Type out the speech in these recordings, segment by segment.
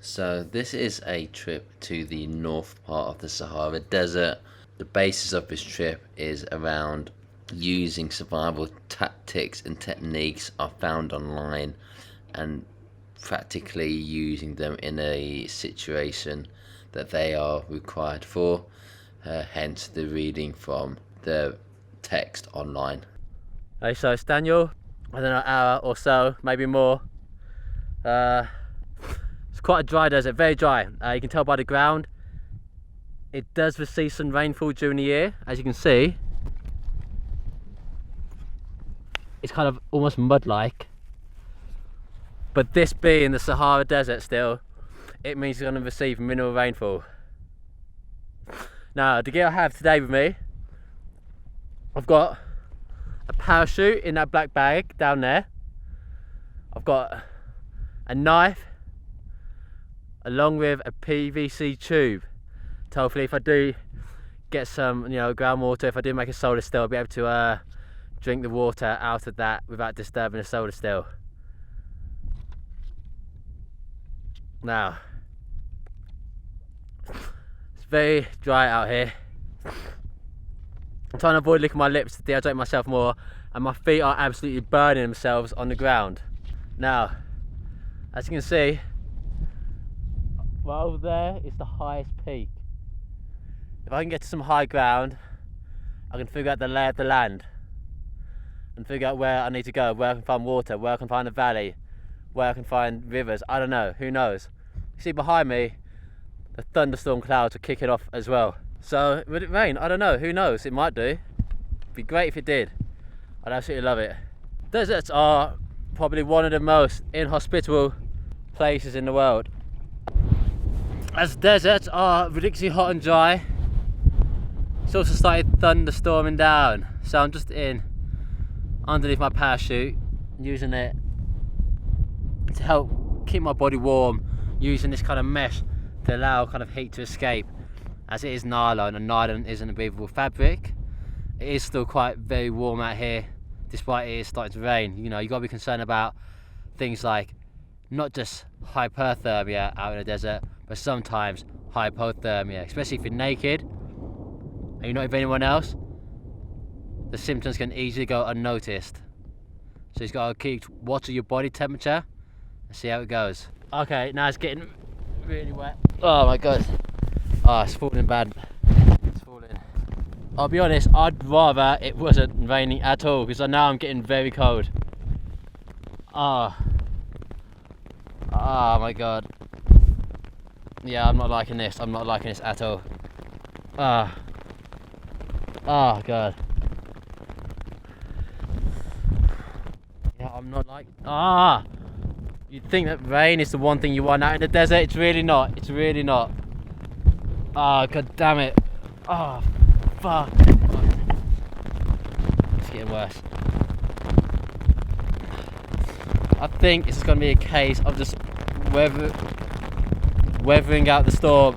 So this is a trip to the north part of the Sahara Desert. The basis of this trip is around using survival tactics and techniques are found online and practically using them in a situation that they are required for, hence the reading from the text online. Hey, so it's Daniel, I don't know, an hour or so, maybe more. It's quite a dry desert, very dry. You can tell by the ground. It does receive some rainfall during the year, as you can see. It's kind of almost mud-like. But this being the Sahara Desert still, it means it's going to receive minimal rainfall. Now, the gear I have today with me, I've got a parachute in that black bag down there. I've got a knife along with a PVC tube. So hopefully if I do get some, groundwater, if I do make a solar still, I'll be able to drink the water out of that without disturbing the solar still. Now, it's very dry out here. I'm trying to avoid licking my lips to dehydrate myself more, and my feet are absolutely burning themselves on the ground. Now, as you can see, right over there is the highest peak. If I can get to some high ground, I can figure out the lay of the land and figure out where I need to go, where I can find water, where I can find a valley, where I can find rivers. I don't know, who knows. You see behind me, the thunderstorm clouds are kicking off as well. So, would it rain? I don't know, who knows, it might do. It'd be great if it did. I'd absolutely love it. Deserts are probably one of the most inhospitable places in the world. As deserts are ridiculously hot and dry, it's also started thunderstorming down. So I'm just underneath my parachute, using it to help keep my body warm, using this kind of mesh to allow kind of heat to escape, as it is nylon, and nylon isn't a breathable fabric. It is still quite very warm out here, despite it is starting to rain. You got to be concerned about things like not just hyperthermia out in the desert, but sometimes hypothermia, especially if you're naked and you're not with anyone else. The symptoms can easily go unnoticed, so you've got to keep watch your body temperature and see how it goes. Okay, now it's getting really wet. Oh my god. Oh, it's falling bad. It's falling. I'll be honest, I'd rather it wasn't raining at all, because I know I'm getting very cold. Oh my god. Yeah, I'm not liking this. I'm not liking this at all. Oh god. Yeah, I'm not like. You'd think that rain is the one thing you want out in the desert. It's really not. It's really not. God damn it. Fuck. It's getting worse. I think it's going to be a case of just weathering out the storm.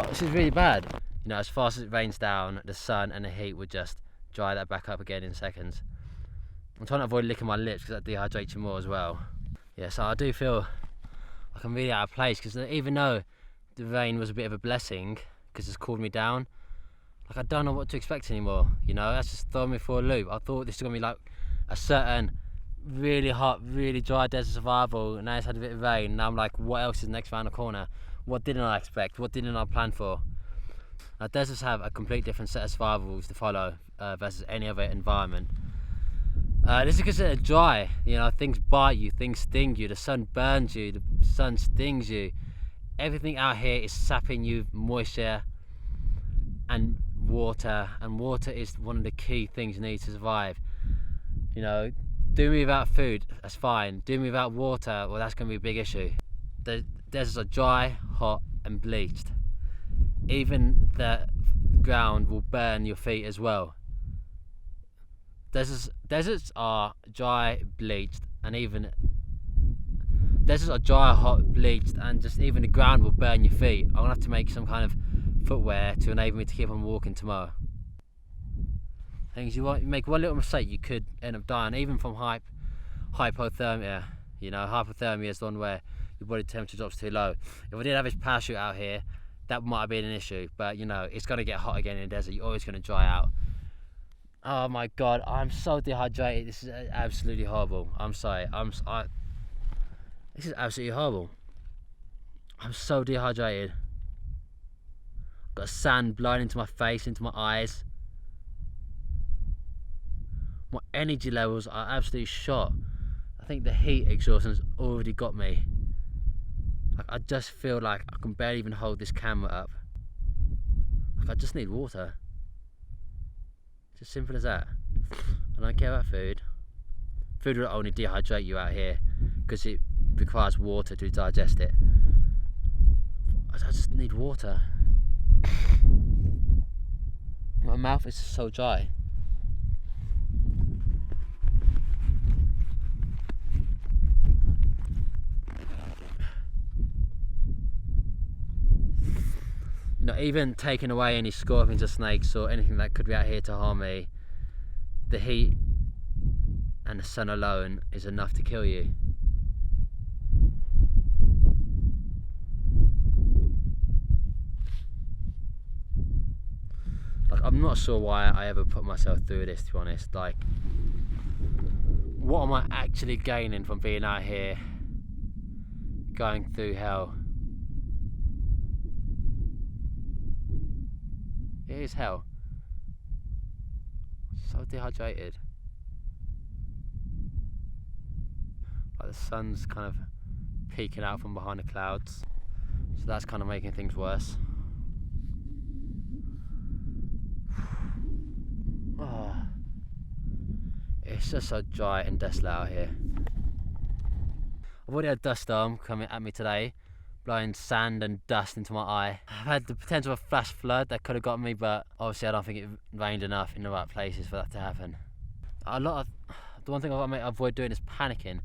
This is really bad. As fast as it rains down, the sun and the heat would just dry that back up again in seconds. I'm trying to avoid licking my lips because that dehydrates you more as well. Yeah, so I do feel like I'm really out of place, because even though the rain was a bit of a blessing because it's cooled me down, like I don't know what to expect anymore. That's just throwing me for a loop. I thought this was going to be like a certain really hot, really dry desert survival, and now it's had a bit of rain. Now I'm like, what else is next around the corner? What didn't I expect? What didn't I plan for? Now, deserts have a complete different set of survival rules to follow versus any other environment. This is because they're dry. Things bite you, things sting you, the sun burns you, the sun stings you. Everything out here is sapping you moisture and water is one of the key things you need to survive. Do me without food, that's fine. Do me without water, well, that's going to be a big issue. The deserts are dry, hot and bleached. Even the ground will burn your feet as well. Deserts are dry, bleached, and even deserts are dry, hot, bleached, and just even the ground will burn your feet. I'm gonna have to make some kind of footwear to enable me to keep on walking tomorrow. Things you make one little mistake, you could end up dying, even from hypothermia. You know, hypothermia is the one where your body temperature drops too low. If I did have this parachute out here, that might have been an issue, but you know, it's going to get hot again in the desert. You're always going to dry out. Oh my god, I'm so dehydrated. This is absolutely horrible. I'm sorry. This is absolutely horrible. I'm so dehydrated. I've got sand blowing into my face, into my eyes. My energy levels are absolutely shot. I think the heat exhaustion's already got me. Like, I just feel like I can barely even hold this camera up. Like, I just need water. It's as simple as that. I don't care about food. Food will only dehydrate you out here because it requires water to digest it. I just need water. My mouth is so dry. You know, even taking away any scorpions or snakes or anything that could be out here to harm me, the heat and the sun alone is enough to kill you. Like, I'm not sure why I ever put myself through this, to be honest. Like, what am I actually gaining from being out here going through hell? It is hell. So dehydrated. Like, the sun's kind of peeking out from behind the clouds, so that's kind of making things worse. Oh, it's just so dry and desolate out here. I've already had a dust storm coming at me today, blowing sand and dust into my eye. I've had the potential of a flash flood that could have got me, but obviously I don't think it rained enough in the right places for that to happen. The one thing I've got to avoid doing is panicking.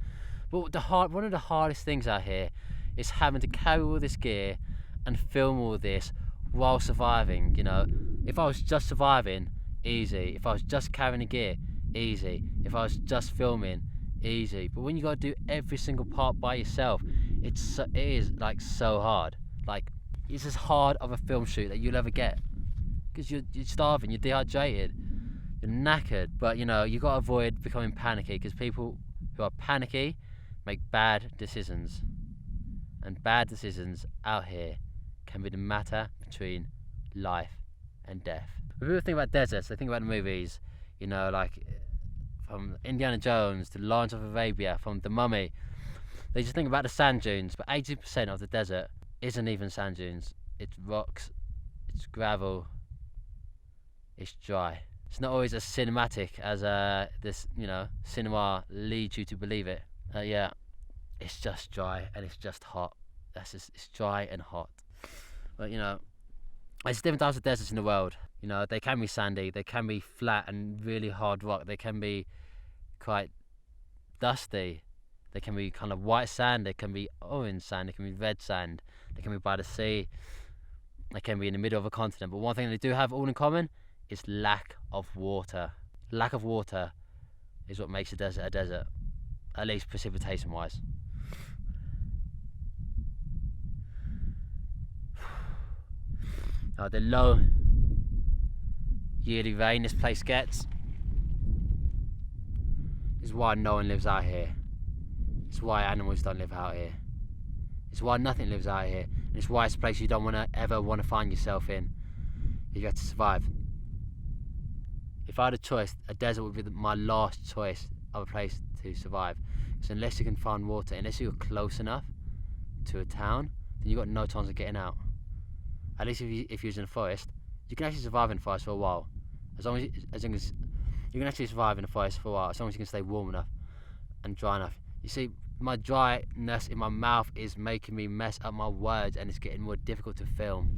But one of the hardest things out here is having to carry all this gear and film all this while surviving. You know, if I was just surviving, easy. If I was just carrying the gear, easy. If I was just filming, easy. But when you got to do every single part by yourself, it is like so hard. Like, it's as hard of a film shoot that you'll ever get, because you're starving, you're dehydrated, you're knackered. But you know, you got to avoid becoming panicky, because people who are panicky make bad decisions, and bad decisions out here can be the matter between life and death. When people think about deserts, they think about the movies, you know, like from Indiana Jones to Lawrence of Arabia, from The Mummy. They just think about the sand dunes, but 80% of the desert isn't even sand dunes. It's rocks, it's gravel, it's dry. It's not always as cinematic as this, you know, cinema leads you to believe it. Yeah, it's just dry and it's just hot. It's dry and hot. But you know, there's different types of deserts in the world. You know, they can be sandy, they can be flat and really hard rock, they can be quite dusty, they can be kind of white sand, they can be orange sand, they can be red sand, they can be by the sea, they can be in the middle of a continent. But one thing they do have all in common is lack of water. Lack of water is what makes a desert, at least precipitation wise. The low yearly rain this place gets is why no one lives out here. It's why animals don't live out here. It's why nothing lives out here. And it's why it's a place you don't ever want to find yourself in if you have to survive. If I had a choice, a desert would be my last choice of a place to survive. So unless you can find water, unless you're close enough to a town, then you've got no chance of getting out. At least if you're in a forest, you can actually survive in the forest for a while. As long as you can actually survive in the forest for a while, as long as you can stay warm enough and dry enough. You see, my dryness in my mouth is making me mess up my words, and it's getting more difficult to film.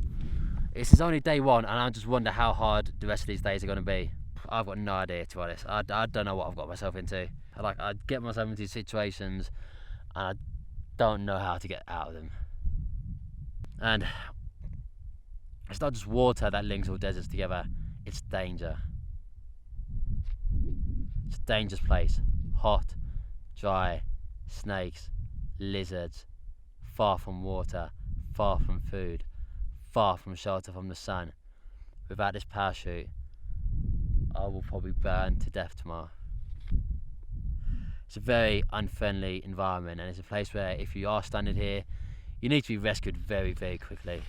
This is only day one, and I just wonder how hard the rest of these days are going to be. I've got no idea, to be honest. I don't know what I've got myself into. I get myself into situations, and I don't know how to get out of them. And it's not just water that links all deserts together, it's danger. It's a dangerous place. Hot, dry, snakes, lizards, far from water, far from food, far from shelter from the sun. Without this parachute, I will probably burn to death tomorrow. It's a very unfriendly environment, and it's a place where if you are stranded here, you need to be rescued very, very quickly.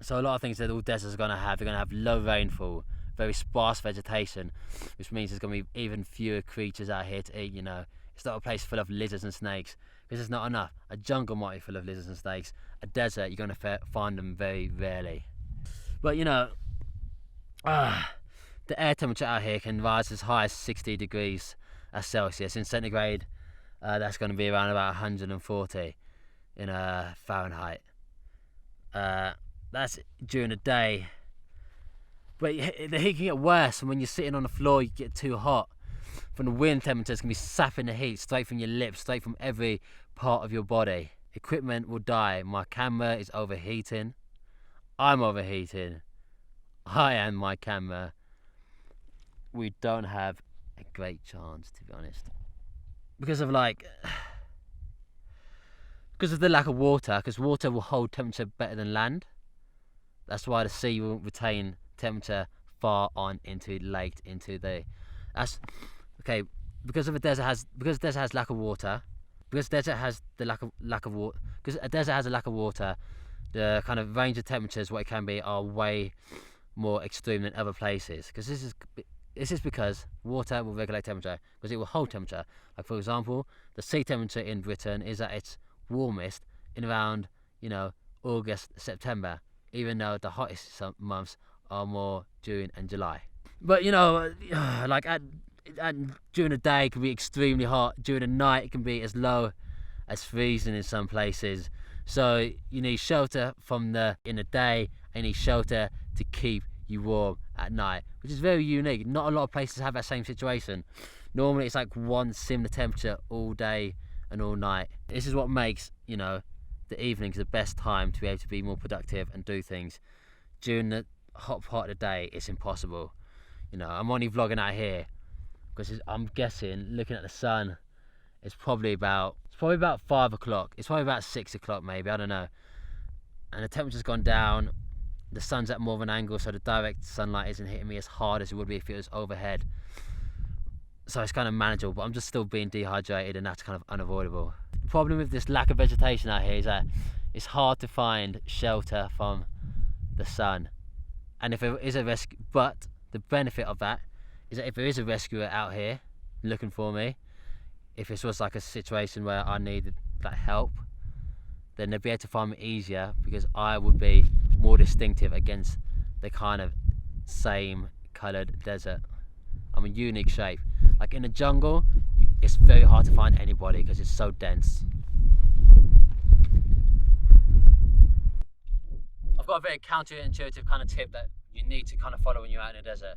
So a lot of things that all deserts are going to have, they're going to have low rainfall, very sparse vegetation, which means there's going to be even fewer creatures out here to eat, you know. It's not a place full of lizards and snakes, because it's not enough. A jungle might be full of lizards and snakes. A desert, you're going to find them very rarely. But, you know, the air temperature out here can rise as high as 60 degrees Celsius. In centigrade, that's going to be around about 140 in Fahrenheit. That's during the day. But the heat can get worse, and when you're sitting on the floor, you get too hot. From the wind, temperatures can be sapping the heat straight from your lips, straight from every part of your body. Equipment will die. My camera is overheating. I'm overheating. I am my camera. We don't have a great chance, to be honest, because of the lack of water. Because water will hold temperature better than land. That's why the sea will retain temperature far on into late into the. That's okay because the desert has lack of water. Because desert has the lack of water. Because a desert has a lack of water. The kind of range of temperatures what it can be are way more extreme than other places. Because this is because water will regulate temperature, because it will hold temperature. Like, for example, the sea temperature in Britain is at its warmest in around, you know, August, September, even though the hottest months are more June and July. But, you know, like during the day it can be extremely hot. During the night it can be as low as freezing in some places. So you need shelter in the day, and you need shelter to keep you warm at night, which is very unique. Not a lot of places have that same situation. Normally it's like one similar temperature all day and all night. This is what makes, you know, the evenings the best time to be able to be more productive and do things. During the hot part of the day, it's impossible. You know, I'm only vlogging out here because I'm guessing, looking at the sun, it's probably about 5 o'clock. It's probably about 6 o'clock maybe, I don't know. And the temperature's gone down. The sun's at more of an angle, so the direct sunlight isn't hitting me as hard as it would be if it was overhead. So it's kind of manageable, but I'm just still being dehydrated, and that's kind of unavoidable. The problem with this lack of vegetation out here is that it's hard to find shelter from the sun. And if there is a rescue, but the benefit of that is that if there is a rescuer out here looking for me, if this was like a situation where I needed that help, then they'd be able to find me easier, because I would be more distinctive against the kind of same coloured desert. I'm a unique shape. Like in the jungle, it's very hard to find anybody because it's so dense. I've got a very counterintuitive kind of tip that you need to kind of follow when you're out in the desert.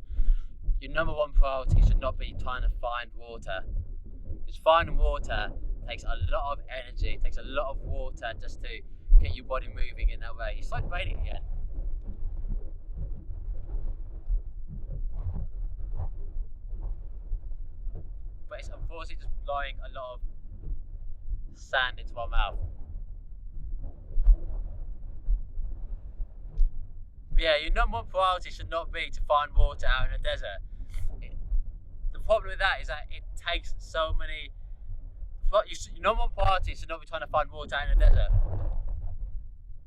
Your number one priority should not be trying to find water, because finding water takes a lot of energy, it takes a lot of water just to get your body moving in that way. It's like raining again. But it's unfortunately just blowing a lot of sand into my mouth. But yeah, your number one priority should not be to find water out in the desert. The problem with that is that it takes so many. Your number one priority should not be trying to find water out in the desert,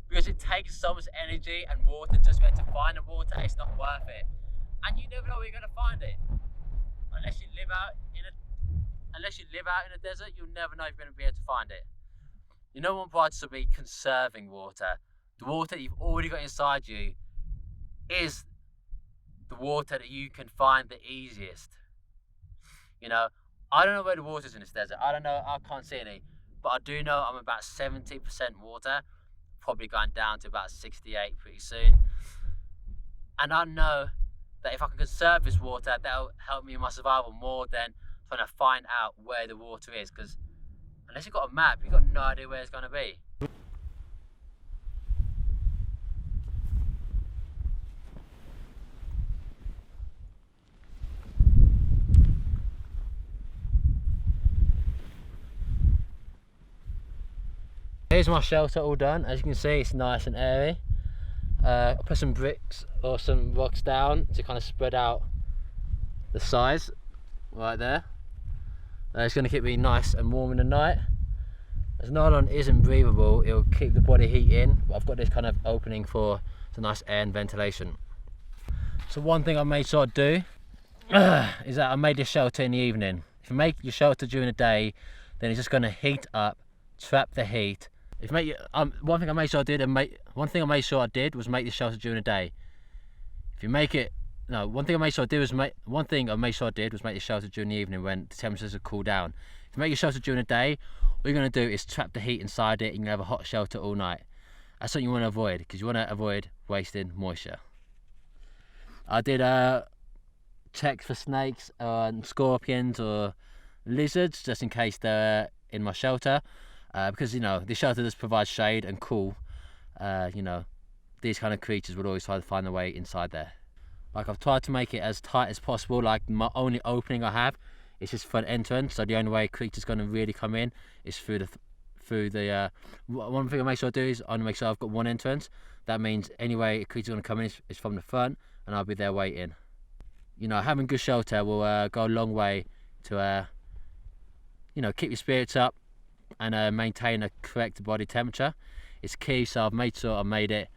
because it takes so much energy and water just to find the water. It's not worth it, and you never know where you're going to find it. Unless you live out in a desert, you'll never know if you're going to be able to find it. Your number one priority should be conserving water. The water that you've already got inside you is the water that you can find the easiest. You know, I don't know where the water's in this desert. I don't know, I can't see any. But I do know I'm about 70% water, probably going down to about 68 pretty soon. And I know that if I can conserve this water, that'll help me in my survival more than trying to find out where the water is. Because unless you've got a map, you've got no idea where it's going to be. Here's my shelter all done. As you can see, it's nice and airy. I put some bricks or some rocks down to kind of spread out the size right there. It's going to keep me nice and warm in the night. As nylon isn't breathable, it'll keep the body heat in, but I've got this kind of opening for some nice air and ventilation. So one thing I made sure to do is that I made this shelter in the evening. If you make your shelter during the day, then it's just going to heat up, trap the heat. If you make one thing I made sure I did was make the shelter during the day. If you make it, no, one thing I made sure I did was make the shelter during the evening when the temperatures would cool down. If you make your shelter during the day, all you're going to do is trap the heat inside it, and you can have a hot shelter all night. That's something you want to avoid, because you want to avoid wasting moisture. I did check for snakes and scorpions or lizards, just in case they're in my shelter. Because, you know, this shelter does provide shade and cool. You know, these kind of creatures would always try to find their way inside there. Like, I've tried to make it as tight as possible. Like, my only opening I have is this front entrance, so the only way creatures going to really come in is through the one thing I make sure I do is I make sure I've got one entrance. That means any way a creature's going to come in is from the front, and I'll be there waiting. You know, having good shelter will go a long way to you know, keep your spirits up and maintain a correct body temperature. It's key, so I've made sure I made it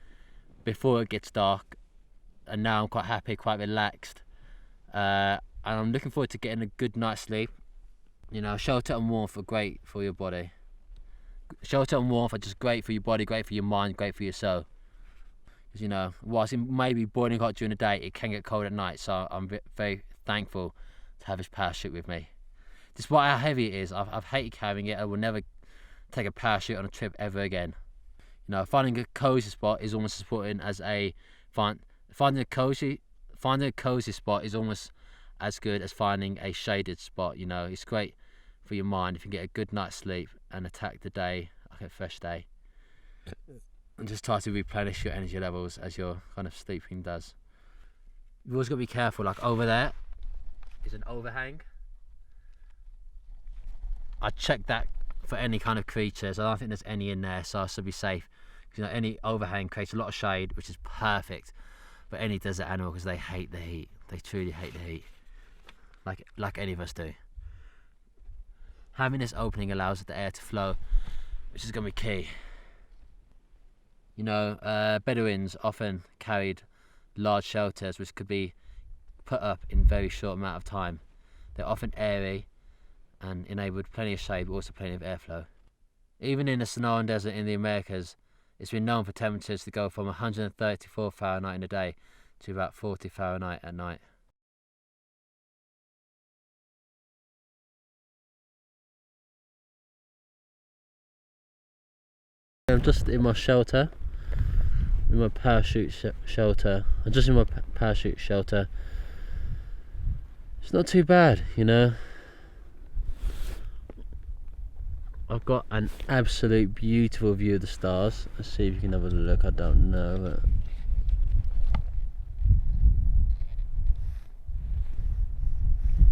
before it gets dark, and now I'm quite happy, quite relaxed, and I'm looking forward to getting a good night's sleep. You know, shelter and warmth are great for your body. Shelter and warmth are just great for your body, great for your mind, great for your soul. Because, you know, whilst it may be boiling hot during the day, it can get cold at night, so I'm very thankful to have this parachute with me. Despite how heavy it is, I've hated carrying it. I will never take a parachute on a trip ever again. You know, finding a cozy spot is almost as important as finding a cozy spot is almost as good as finding a shaded spot. You know, it's great for your mind if you get a good night's sleep and attack the day like a fresh day, and just try to replenish your energy levels as your kind of sleeping does. You've always got to be careful. Like, over there is an overhang. I checked that for any kind of creatures. I don't think there's any in there, so I should be safe. You know, any overhang creates a lot of shade, which is perfect for any desert animal, because they hate the heat. They truly hate the heat, like any of us do. Having this opening allows the air to flow, which is going to be key. You know, Bedouins often carried large shelters which could be put up in a very short amount of time. They're often airy and enabled plenty of shade, but also plenty of airflow. Even in the Saharan desert in the Americas, it's been known for temperatures to go from 134 Fahrenheit in the day to about 40 Fahrenheit at night. I'm just in my shelter, in my parachute shelter. I'm just in my parachute shelter. It's not too bad, you know. I've got an absolute beautiful view of the stars. Let's see if you can have a look. I don't know,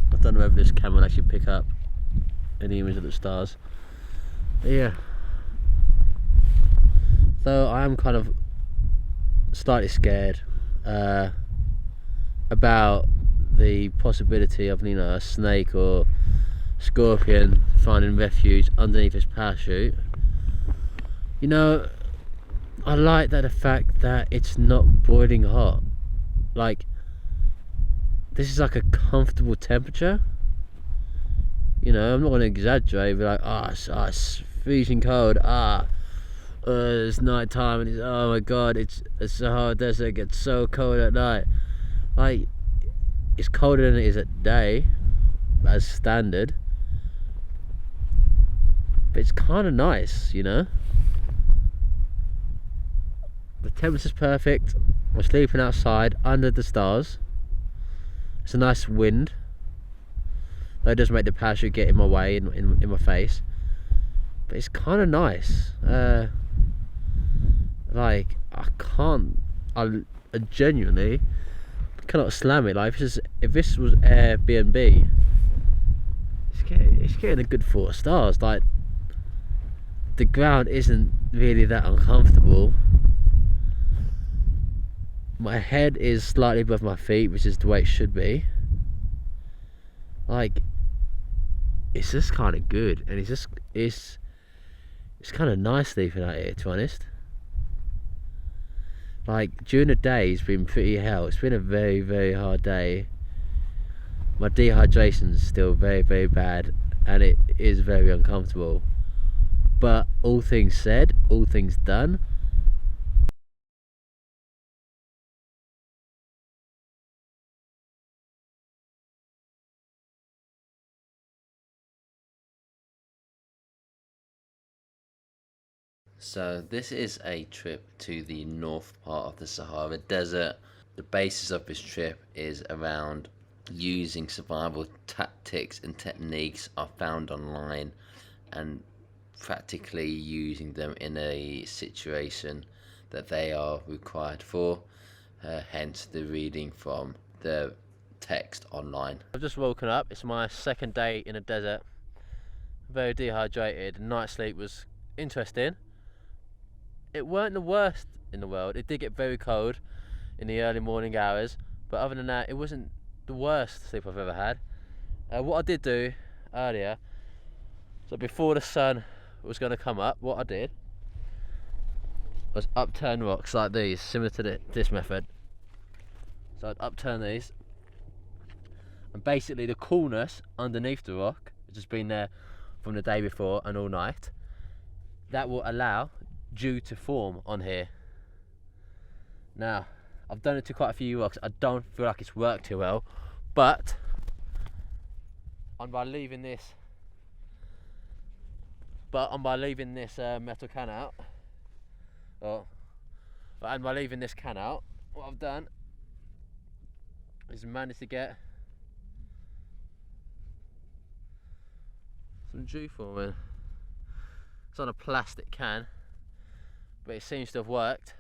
but I don't know if this camera will actually pick up any image of the stars. But yeah. So I am kind of slightly scared about the possibility of, you know, a snake or scorpion finding refuge underneath his parachute. You know, I like that the fact that it's not boiling hot. Like, this is like a comfortable temperature. You know, I'm not going to exaggerate, but like, it's freezing cold. It's night time and oh my god, it's the Sahara desert, it gets so cold at night. Like, it's colder than it is at day as standard, but it's kind of nice, you know. The temperature's perfect. I'm sleeping outside under the stars. It's a nice wind, though it does make the parachute get in my way, in my face, but it's kind of nice. Like, I genuinely cannot slam it. Like, if this was Airbnb, it's getting a good 4 stars. Like, the ground isn't really that uncomfortable. My head is slightly above my feet, which is the way it should be. Like, it's just kind of good, and it's kind of nice sleeping out here, to be honest. Like, during the day it's been pretty hell. It's been a very, very hard day. My dehydration's still very, very bad, and it is very uncomfortable. But all things said, all things done, So this is a trip to the north part of the Sahara Desert. The basis of this trip is around using survival tactics and techniques are found online and practically using them in a situation that they are required for, hence the reading from the text online. I've just woken up. It's my second day in the desert. Very dehydrated. Night sleep was interesting. It weren't the worst in the world. It did get very cold in the early morning hours, but other than that, it wasn't the worst sleep I've ever had. What I did do earlier, so before the sun was going to come up, what I did was upturn rocks like these, similar to this method. So I'd upturn these, and basically the coolness underneath the rock, which has been there from the day before and all night, that will allow dew to form on here. Now, I've done it to quite a few rocks. I don't feel like it's worked too well, but by leaving this metal can out, and by leaving this can out, what I've done is managed to get some dew forming. It's on a plastic can, but it seems to have worked.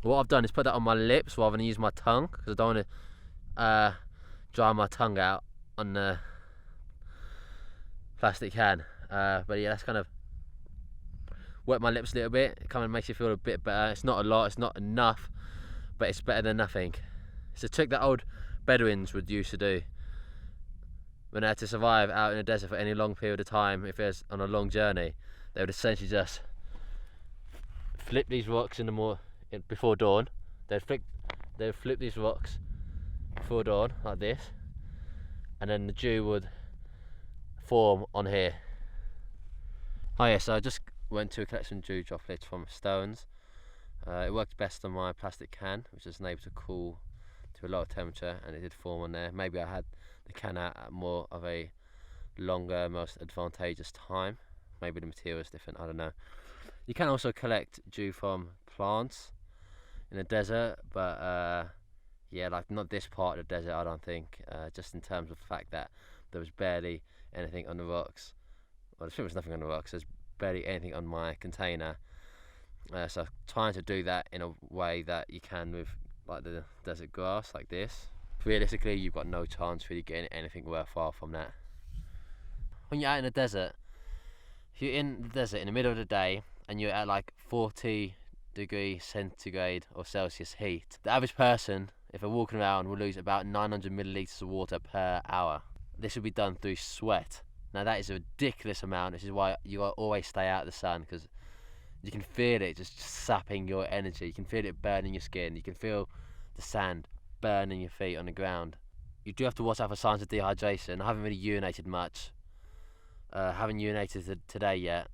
What I've done is put that on my lips rather than use my tongue, because I don't want to dry my tongue out on the plastic can. But yeah, that's kind of wet my lips a little bit. It kind of makes you feel a bit better. It's not a lot, it's not enough, but it's better than nothing. It's a trick that old Bedouins would used to do when they had to survive out in the desert for any long period of time. If it was on a long journey, they would essentially just flip these rocks before dawn. They'd flip these rocks before dawn like this, and then the dew would form on here. Oh yeah, so I just went to collect some dew droplets from stones. It worked best on my plastic can, which is able to cool to a lower temperature, and it did form on there. Maybe I had the can out at more of a longer, most advantageous time. Maybe the material is different, I don't know. You can also collect dew from plants in the desert, but yeah, like not this part of the desert, I don't think. Just in terms of the fact that there was barely anything on the rocks. Well, there's pretty much nothing on the rocks. There's barely anything on my container. So trying to do that in a way that you can with like the desert grass like this, realistically you've got no chance really getting anything worthwhile from that. When you're out in the desert, if you're in the desert in the middle of the day and you're at like 40 degree centigrade or Celsius heat, the average person, if they're walking around, will lose about 900 millilitres of water per hour. This will be done through sweat. Now that is a ridiculous amount. This is why you always stay out of the sun, because you can feel it just sapping your energy. You can feel it burning your skin. You can feel the sand burning your feet on the ground. You do have to watch out for signs of dehydration. I haven't really urinated much. Haven't urinated today yet.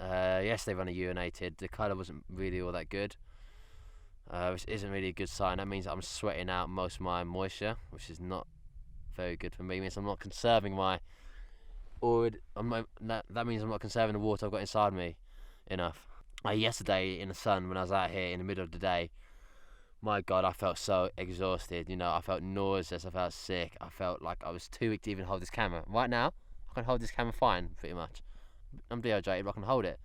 Yesterday when I urinated, the colour wasn't really all that good, which isn't really a good sign. That means I'm sweating out most of my moisture, which is not very good for me. It means I'm not conserving that means I'm not conserving the water I've got inside me enough. Yesterday in the sun, when I was out here in the middle of the day, my God, I felt so exhausted. You know, I felt nauseous, I felt sick, I felt like I was too weak to even hold this camera. Right now, I can hold this camera fine, pretty much. I'm dehydrated, but I can hold it.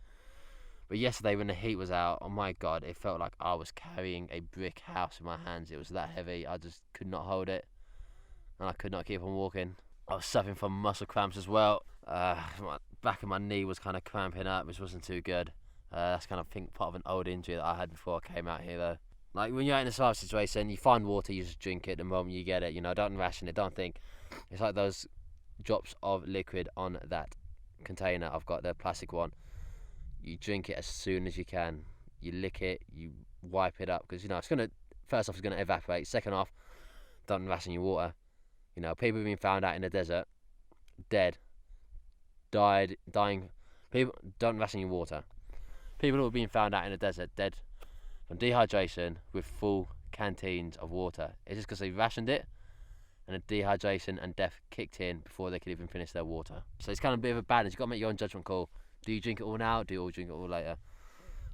But yesterday when the heat was out, oh my God, it felt like I was carrying a brick house in my hands. It was that heavy, I just could not hold it. and I could not keep on walking. I was suffering from muscle cramps as well. My back of my knee was kind of cramping up, which wasn't too good. That's kind of, I think, part of an old injury that I had before I came out here though. Like when you're in a Sahara situation, you find water, you just drink it the moment you get it, you know, don't ration it, don't think. It's like those drops of liquid on that container. I've got the plastic one. You drink it as soon as you can. You lick it, you wipe it up, because you know it's gonna, first off, it's gonna evaporate. Second off, don't ration your water. You know, people have been found out in the desert, dead, dying. People don't ration your water. People who have been found out in the desert, dead from dehydration with full canteens of water. It's just because they rationed it, and the dehydration and death kicked in before they could even finish their water. So it's kind of a bit of a balance. You've got to make your own judgment call. Do you drink it all now? Do you all drink it all later?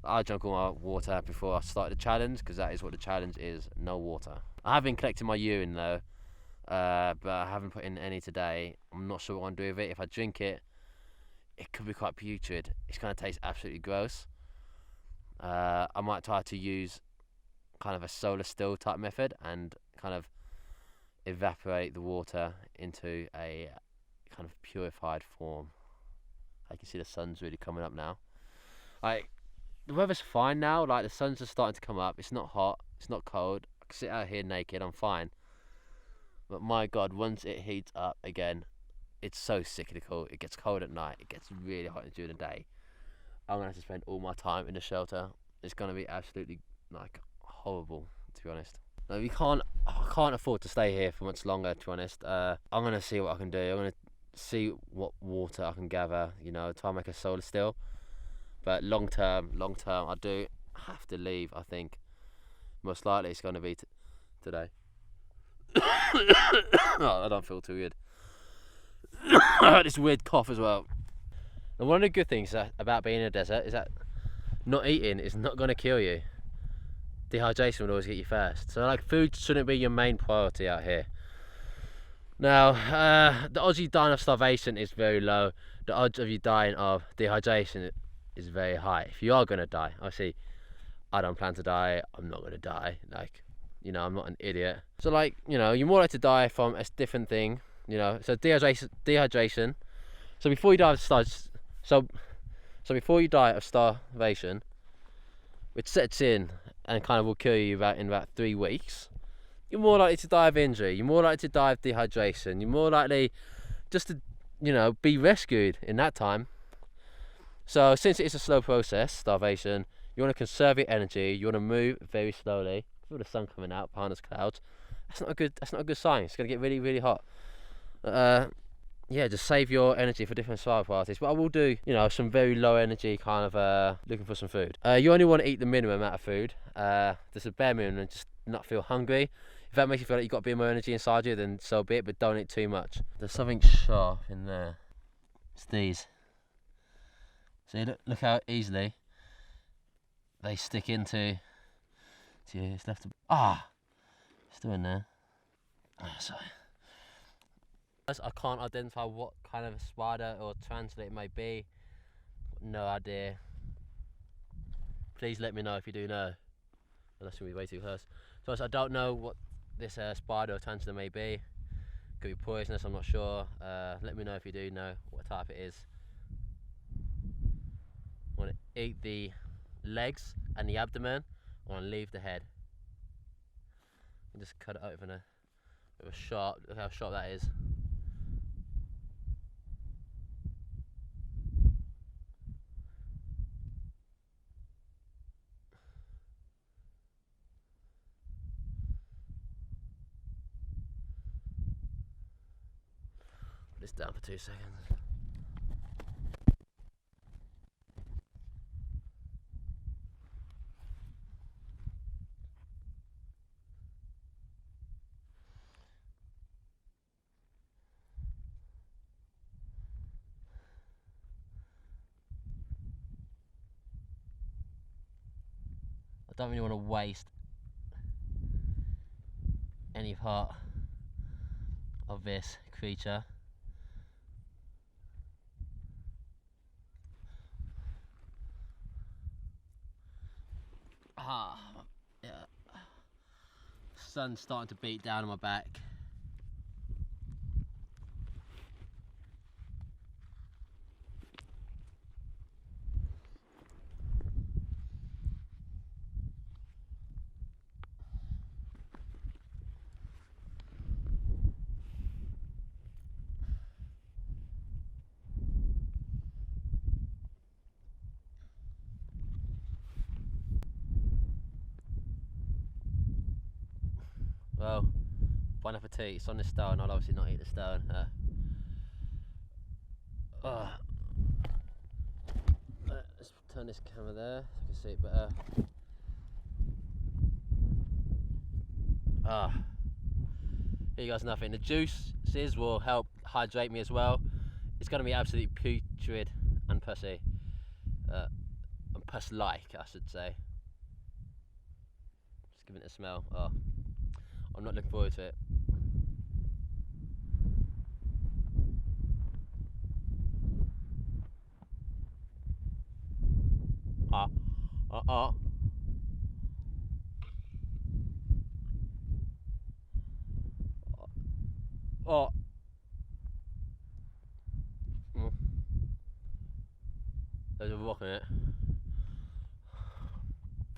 I drank all my water before I started the challenge, because that is what the challenge is, no water. I have been collecting my urine though, but I haven't put in any today. I'm not sure what I'm going to do with it. If I drink it, it could be quite putrid. It's going to taste absolutely gross. I might try to use kind of a solar still type method and kind of evaporate the water into a kind of purified form. I can see the sun's really coming up now. Like, the weather's fine now, like the sun's just starting to come up. It's not hot, it's not cold. I can sit out here naked, I'm fine. But my God, once it heats up again, it's so cyclical. It gets cold at night, it gets really hot during the day. I'm gonna have to spend all my time in the shelter. It's gonna be absolutely like horrible, to be honest. No, I can't afford to stay here for much longer, to be honest. I'm gonna see what I can do. I'm gonna see what water I can gather, you know, try and make a solar still. But long term, I do have to leave, I think. Most likely it's gonna be today. Oh, I don't feel too good. I had this weird cough as well. And one of the good things about being in a desert is that not eating is not going to kill you. Dehydration will always get you first. So like, food shouldn't be your main priority out here. Now, the odds of you dying of starvation is very low. The odds of you dying of dehydration is very high. If you are going to die, obviously, I don't plan to die. I'm not going to die. Like, you know, I'm not an idiot. So like, you know, you're more likely to die from a different thing. You know, so dehydration. So before you die of before you die of starvation, which sets in and kind of will kill you in about 3 weeks, you're more likely to die of injury. You're more likely to die of dehydration. You're more likely just to, you know, be rescued in that time. So since it is a slow process, starvation, you want to conserve your energy. You want to move very slowly. Feel the sun coming out behind those clouds. That's not a good sign. It's going to get really, really hot. Yeah, just save your energy for different survival parties. But I will do, you know, some very low energy kind of looking for some food. You only want to eat the minimum amount of food. Just a bare minimum, and just not feel hungry. If that makes you feel like you've got a bit more energy inside you, then so be it, but don't eat too much. There's something sharp in there. It's these. See, look how easily they stick into you. It's left. Still in there. Oh, sorry. I can't identify what kind of spider or tarantula it may be. No idea. Please let me know if you do know. Unless we'll be way too close. So I don't know what this spider or tarantula may be. Could be poisonous, I'm not sure. Let me know if you do know what type it is. I want to eat the legs and the abdomen. I want to leave the head. And just cut it open with a sharp. Look how sharp that is. Put this down for 2 seconds. I don't really want to waste any part of this creature. Yeah. Sun's starting to beat down on my back. Well, bon appetit. It's on the stone. I'll obviously not eat the stone. Let's turn this camera there so I can see it better. Here you guys, nothing. The juices will help hydrate me as well. It's going to be absolutely putrid and pussy. And puss-like, I should say. Just giving it a smell. I'm not looking forward to it. There's a rock in it.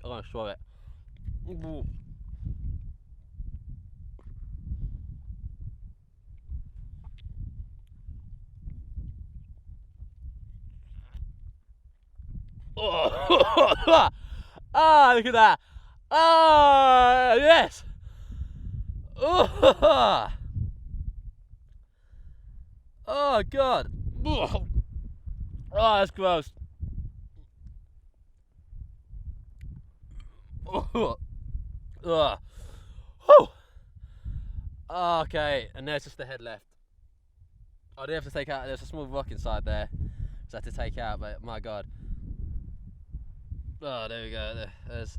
I'm gonna swallow it. Look at that. Yes. Oh, God. That's gross. Okay, and there's just the head left. I do have to take out, there's a small rock inside there, so I have to take out, but my God. There we go, there's.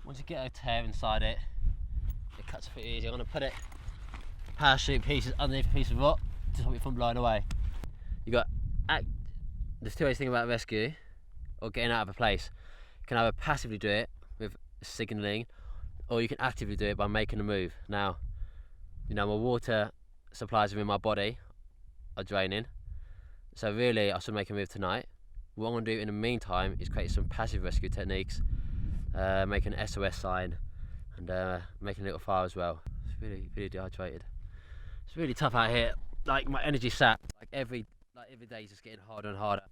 Once you get a tear inside it, it cuts a bit easier. I'm going to put it parachute pieces underneath a piece of rock to stop it from blowing away. There's two ways to think about rescue or getting out of a place. You can either passively do it with signalling, or you can actively do it by making a move. Now, my water supplies within my body are draining, so really I should make a move tonight. What I'm going to do in the meantime is create some passive rescue techniques, make an SOS sign, and making a little fire as well. It's really dehydrated. It's really tough out here. Like, my energy sap. Like every day is just getting harder and harder.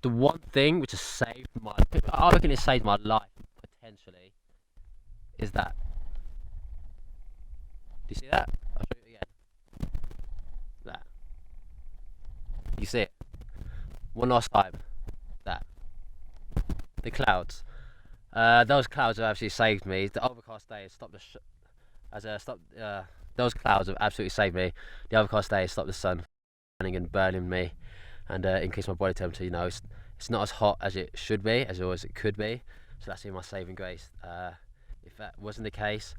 The one thing which has saved I reckon it saved my life potentially, is that. Do you see that? I'll show you again. That. You see it? One last time. That. The clouds. Those clouds have actually saved me. The overcast day has stopped those clouds have absolutely saved me. The overcast day has stopped the sun and burning me, and increased my body temperature. It's not as hot as it should be, as it could be. So that's been my saving grace. If that wasn't the case,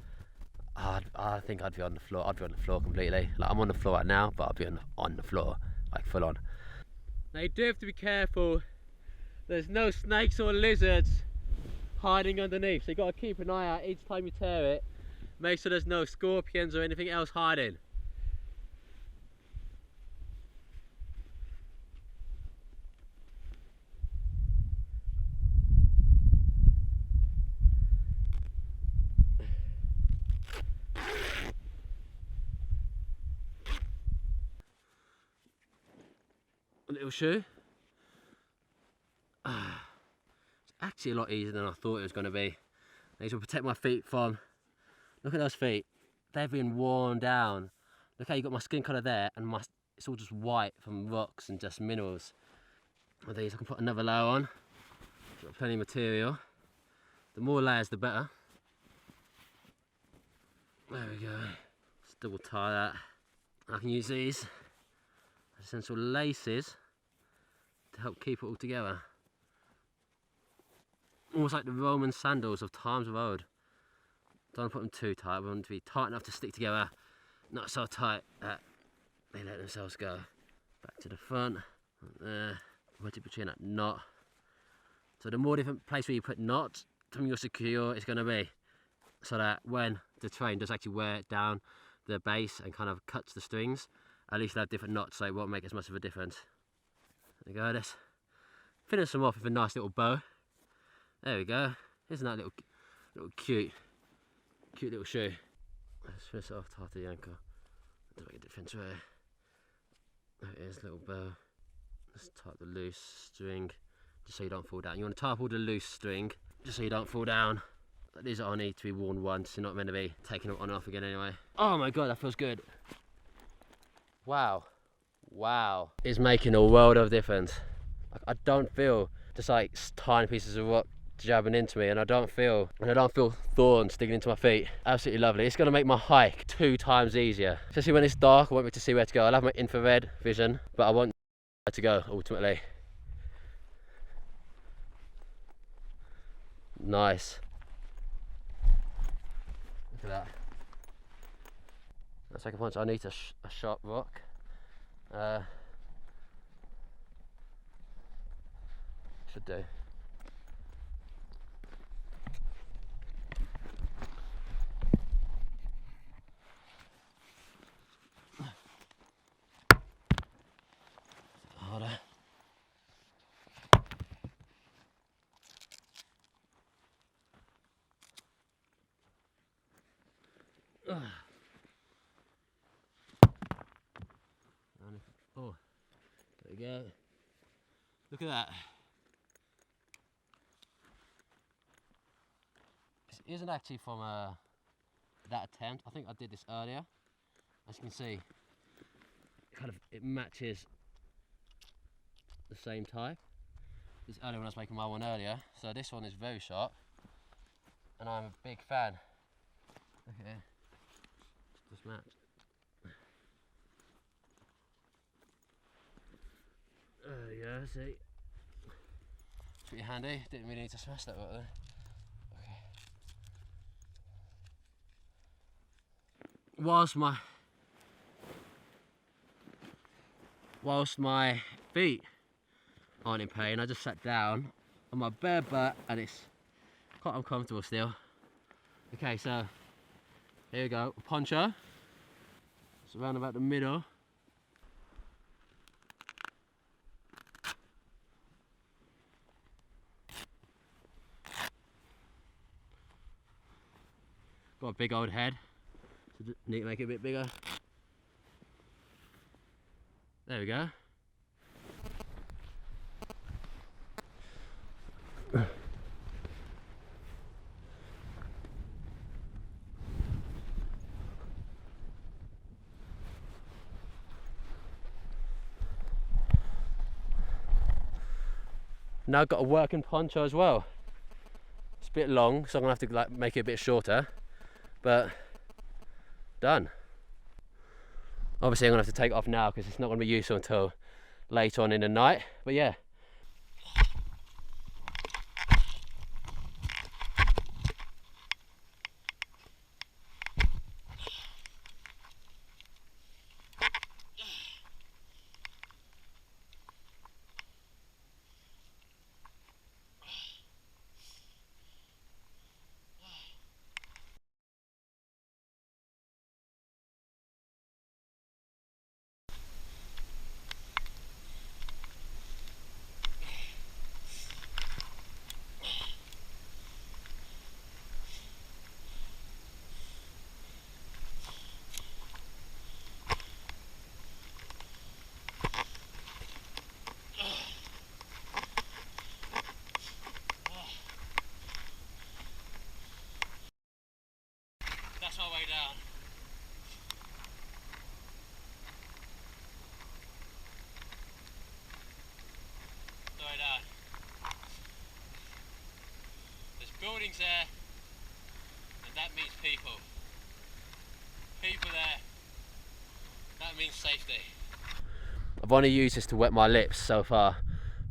I think I'd be on the floor. I'd be on the floor completely. Like, I'm on the floor right now, but I'd be on the floor, like full on. Now you do have to be careful. There's no snakes or lizards hiding underneath, so you got to keep an eye out each time you tear it. Make sure there's no scorpions or anything else hiding. A little shoe. It's actually a lot easier than I thought it was going to be. These will protect my feet from. Look at those feet. They've been worn down. Look how you got my skin colour there, and it's all just white from rocks and just minerals. With these, I can put another layer on. Got plenty of material. The more layers, the better. There we go. Just double tie that. I can use these as essential laces to help keep it all together. Almost like the Roman sandals of times of old. Don't put them too tight. We want them to be tight enough to stick together, not so tight that they let themselves go. Back to the front, there. Wedge it between that knot. So the more different place where you put knots, the more secure it's going to be. So that when the train does actually wear it down the base and kind of cuts the strings, at least they'll have different knots, so it won't make as much of a difference. There we go. Let's finish them off with a nice little bow. There we go. Isn't that little cute little shoe? Let's finish it off after the ankle. Doesn't make a difference, right? There it is, little bow. Let's tie the loose string just so you don't fall down. You want to tie up all the loose string just so you don't fall down. These are only to be worn once, they're not meant to be taken on and off again anyway. Oh my god, that feels good. Wow. Wow. It's making a world of difference. Like, I don't feel just like tiny pieces of rock jabbing into me, and I don't feel thorns digging into my feet. Absolutely lovely. It's going to make my hike 2 times easier. Especially when it's dark, I won't be able to see where to go. I'll have my infrared vision, but I want where to go ultimately. Nice. Look at that. Let's take a punch. I need a sharp rock. Should do. Harder. Oh, there we go. Look at that. This isn't actually from that attempt. I think I did this earlier. As you can see, it matches the same type. This earlier when I was making my one earlier. So this one is very sharp, and I'm a big fan. Okay, just match. There you go, see. Pretty handy, didn't really need to smash that right there. Okay. Whilst my feet aren't in pain, I just sat down on my bare butt and it's quite uncomfortable still. Okay, so here we go, poncho. It's around about the middle. Got a big old head, so need to make it a bit bigger. There we go. Now I've got a working poncho as well. It's a bit long, so I'm gonna have to make it a bit shorter. But done. Obviously I'm gonna have to take it off now because it's not gonna be useful until later on in the night. But yeah. That's my way down. The way down. There's buildings there, and that means people. People there, that means safety. I've only used this to wet my lips so far,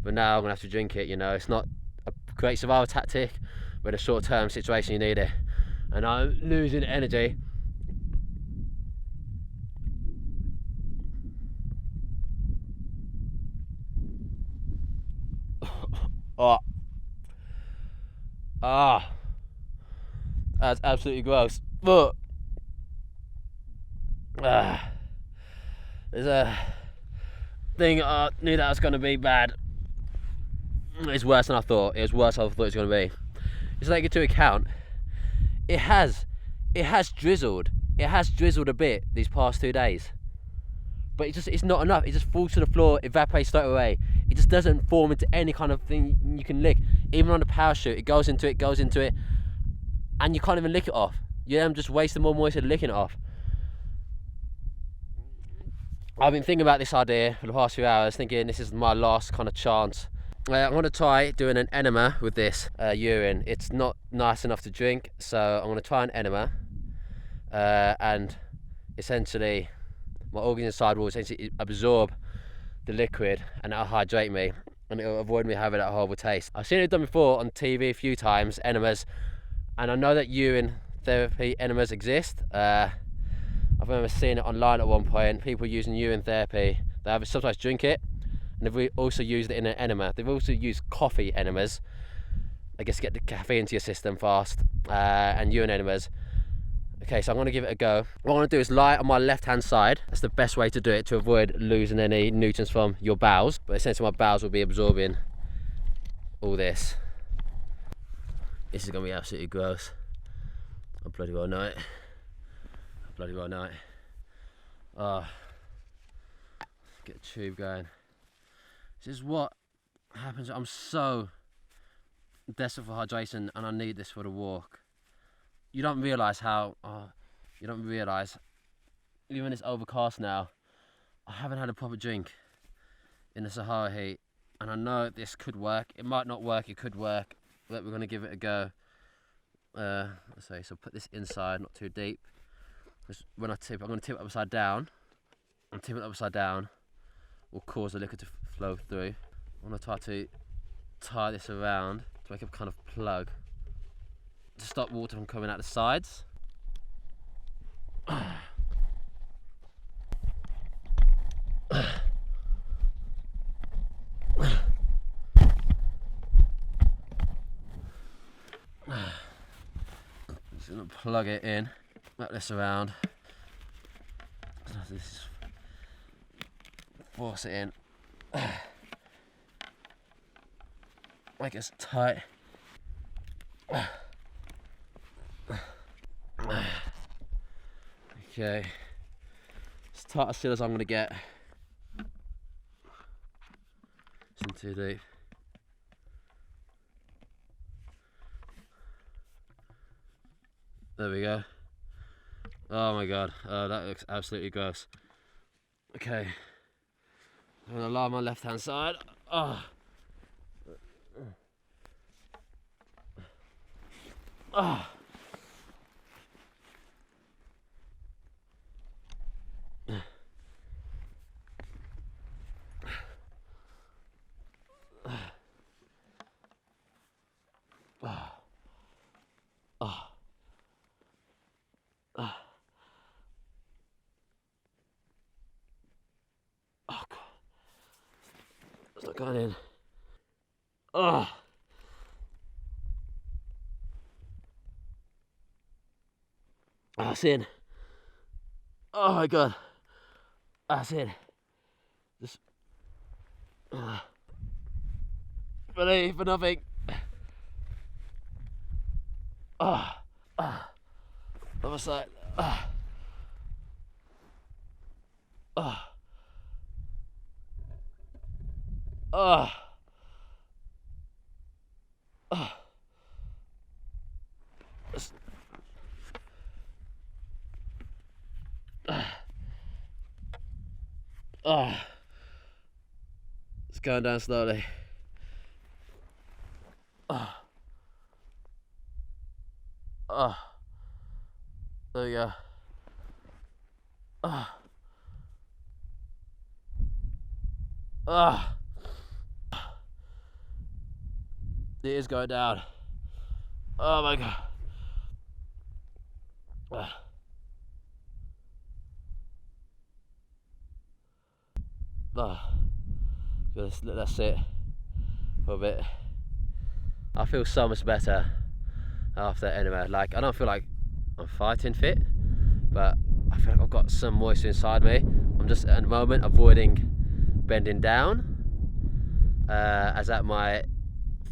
but now I'm gonna have to drink it, you know. It's not a great survival tactic, but in a short-term situation you need it. And I'm losing energy. That's absolutely gross. But there's a thing I knew that was going to be bad. It's worse than I thought. It was worse than I thought it was going to be. Just take it to account. It has drizzled. It has drizzled a bit these past 2 days, but it's not enough. It just falls to the floor, evaporates straight away. It just doesn't form into any kind of thing you can lick. Even on the parachute, it goes into it, and you can't even lick it off. I'm just wasting more moisture licking it off. I've been thinking about this idea for the past few hours, thinking this is my last kind of chance. I'm going to try doing an enema with this urine. It's not nice enough to drink, so I'm going to try an enema, and essentially my organs inside will essentially absorb the liquid, and that'll hydrate me, and it'll avoid me having that horrible taste. I've seen it done before on TV a few times, enemas, and I know that urine therapy enemas exist. I remember seeing it online at one point, people using urine therapy. They have sometimes drink it, and they've also used it in an enema. They've also used coffee enemas, I guess, to get the caffeine into your system fast, and urine enemas. Okay, so I'm going to give it a go. What I'm going to do is lie on my left hand side. That's the best way to do it, to avoid losing any nutrients from your bowels. But essentially my bowels will be absorbing all this. This is going to be absolutely gross. I bloody well know it. I bloody well know it. Oh, get a tube going. This is what happens. I'm so desperate for hydration, and I need this for the walk. You don't realise how, you don't realise, even when it's overcast now, I haven't had a proper drink in the Sahara heat, and I know this could work. It might not work, it could work, but we're going to give it a go. So put this inside, not too deep. Just when I tip, I'm going to tip it upside down, and tipping it upside down will cause the liquid to flow through. I'm going to try to tie this around to make a kind of plug, to stop water from coming out the sides. Just gonna plug it in, wrap this around. This, force it in. Make it tight. Okay, as tight as still as I'm going to get. It's not too deep. There we go. Oh my god, that looks absolutely gross. Okay, I'm going to lie on my left hand side. Oh. Oh. Oh god, it's not going in. Oh. That's in. Oh my god, that's in. Just believe for nothing. Other side. It's going down slowly. There we go. It is going down. Oh my god. Just let that sit for a bit. I feel so much better after enema. Like, I don't feel like I'm fighting fit, but I feel like I've got some moisture inside me. I'm just at the moment avoiding bending down, as that might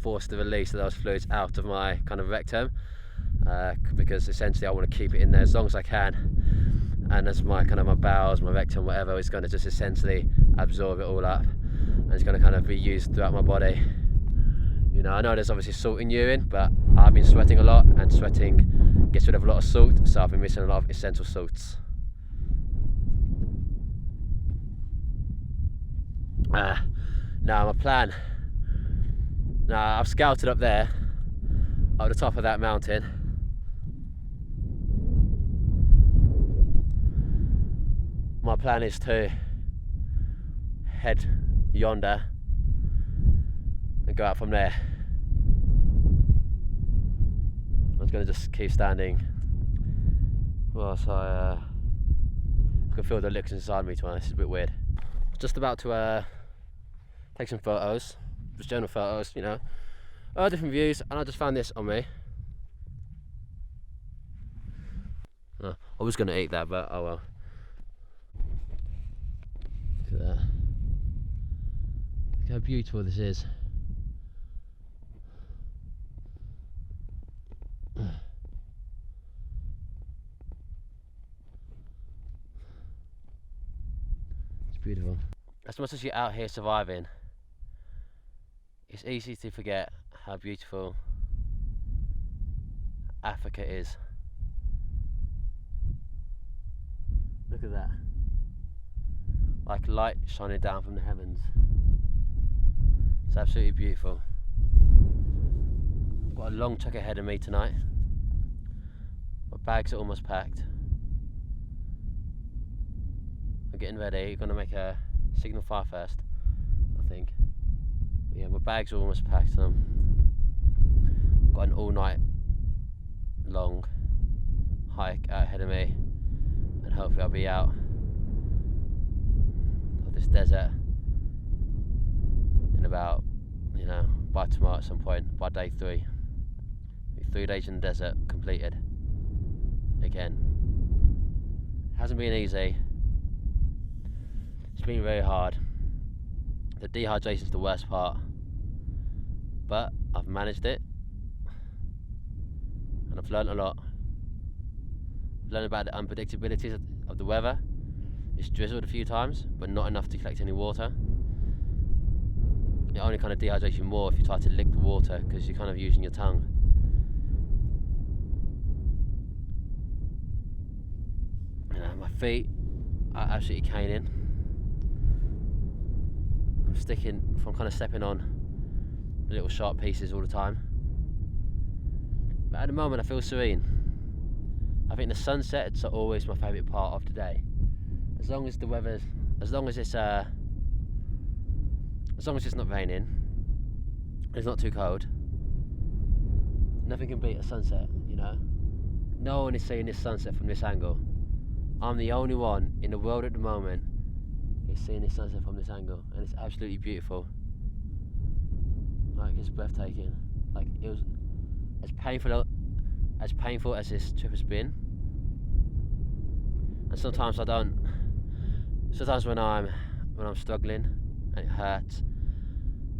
force the release of those fluids out of my kind of rectum, because essentially I want to keep it in there as long as I can. and as my my bowels, my rectum, whatever, is going to just essentially absorb it all up, and it's going to kind of be used throughout my body. You know, I know there's obviously salt in urine, but I've been sweating a lot, and sweating gets rid of a lot of salt, so I've been missing a lot of essential salts. Now my plan. Now I've scouted up there, at the top of that mountain. My plan is to head yonder and go out from there. I'm just going to just keep standing whilst I can feel the licks inside me, to be honest. It's a bit weird. Just about to take some photos, just general photos, you know, different views, and I just found this on me. I was going to eat that, but oh well. Look at that. Look how beautiful this is. It's beautiful. As much as you're out here surviving, it's easy to forget how beautiful Africa is. Look at that. Like light shining down from the heavens. It's absolutely beautiful. I've got a long trek ahead of me tonight. My bags are almost packed. I'm getting ready. I'm going to make a signal fire first, I think. But yeah, my bags are almost packed. I've got an all night long hike out ahead of me, and hopefully I'll be out of this desert in about, you know, by tomorrow at some point, by day 3. 3 days in the desert completed. Again, hasn't been easy. It's been very hard. The dehydration is the worst part, but I've managed it, and I've learned a lot. I've learned about the unpredictabilities of the weather. It's drizzled a few times, but not enough to collect any water. It only kind of dehydrates you more if you try to lick the water, because you're kind of using your tongue. You know, my feet are absolutely caning. I'm sticking from kind of stepping on the little sharp pieces all the time. But at the moment I feel serene. I think the sunsets are always my favourite part of the day. As long as the weather's, as long as it's not raining, it's not too cold, nothing can beat a sunset, you know. No one is seeing this sunset from this angle. I'm the only one in the world at the moment who's seeing this sunset from this angle, and it's absolutely beautiful. Like, it's breathtaking. Like, it was as painful as this trip has been. And sometimes I don't. Sometimes when I'm struggling and it hurts,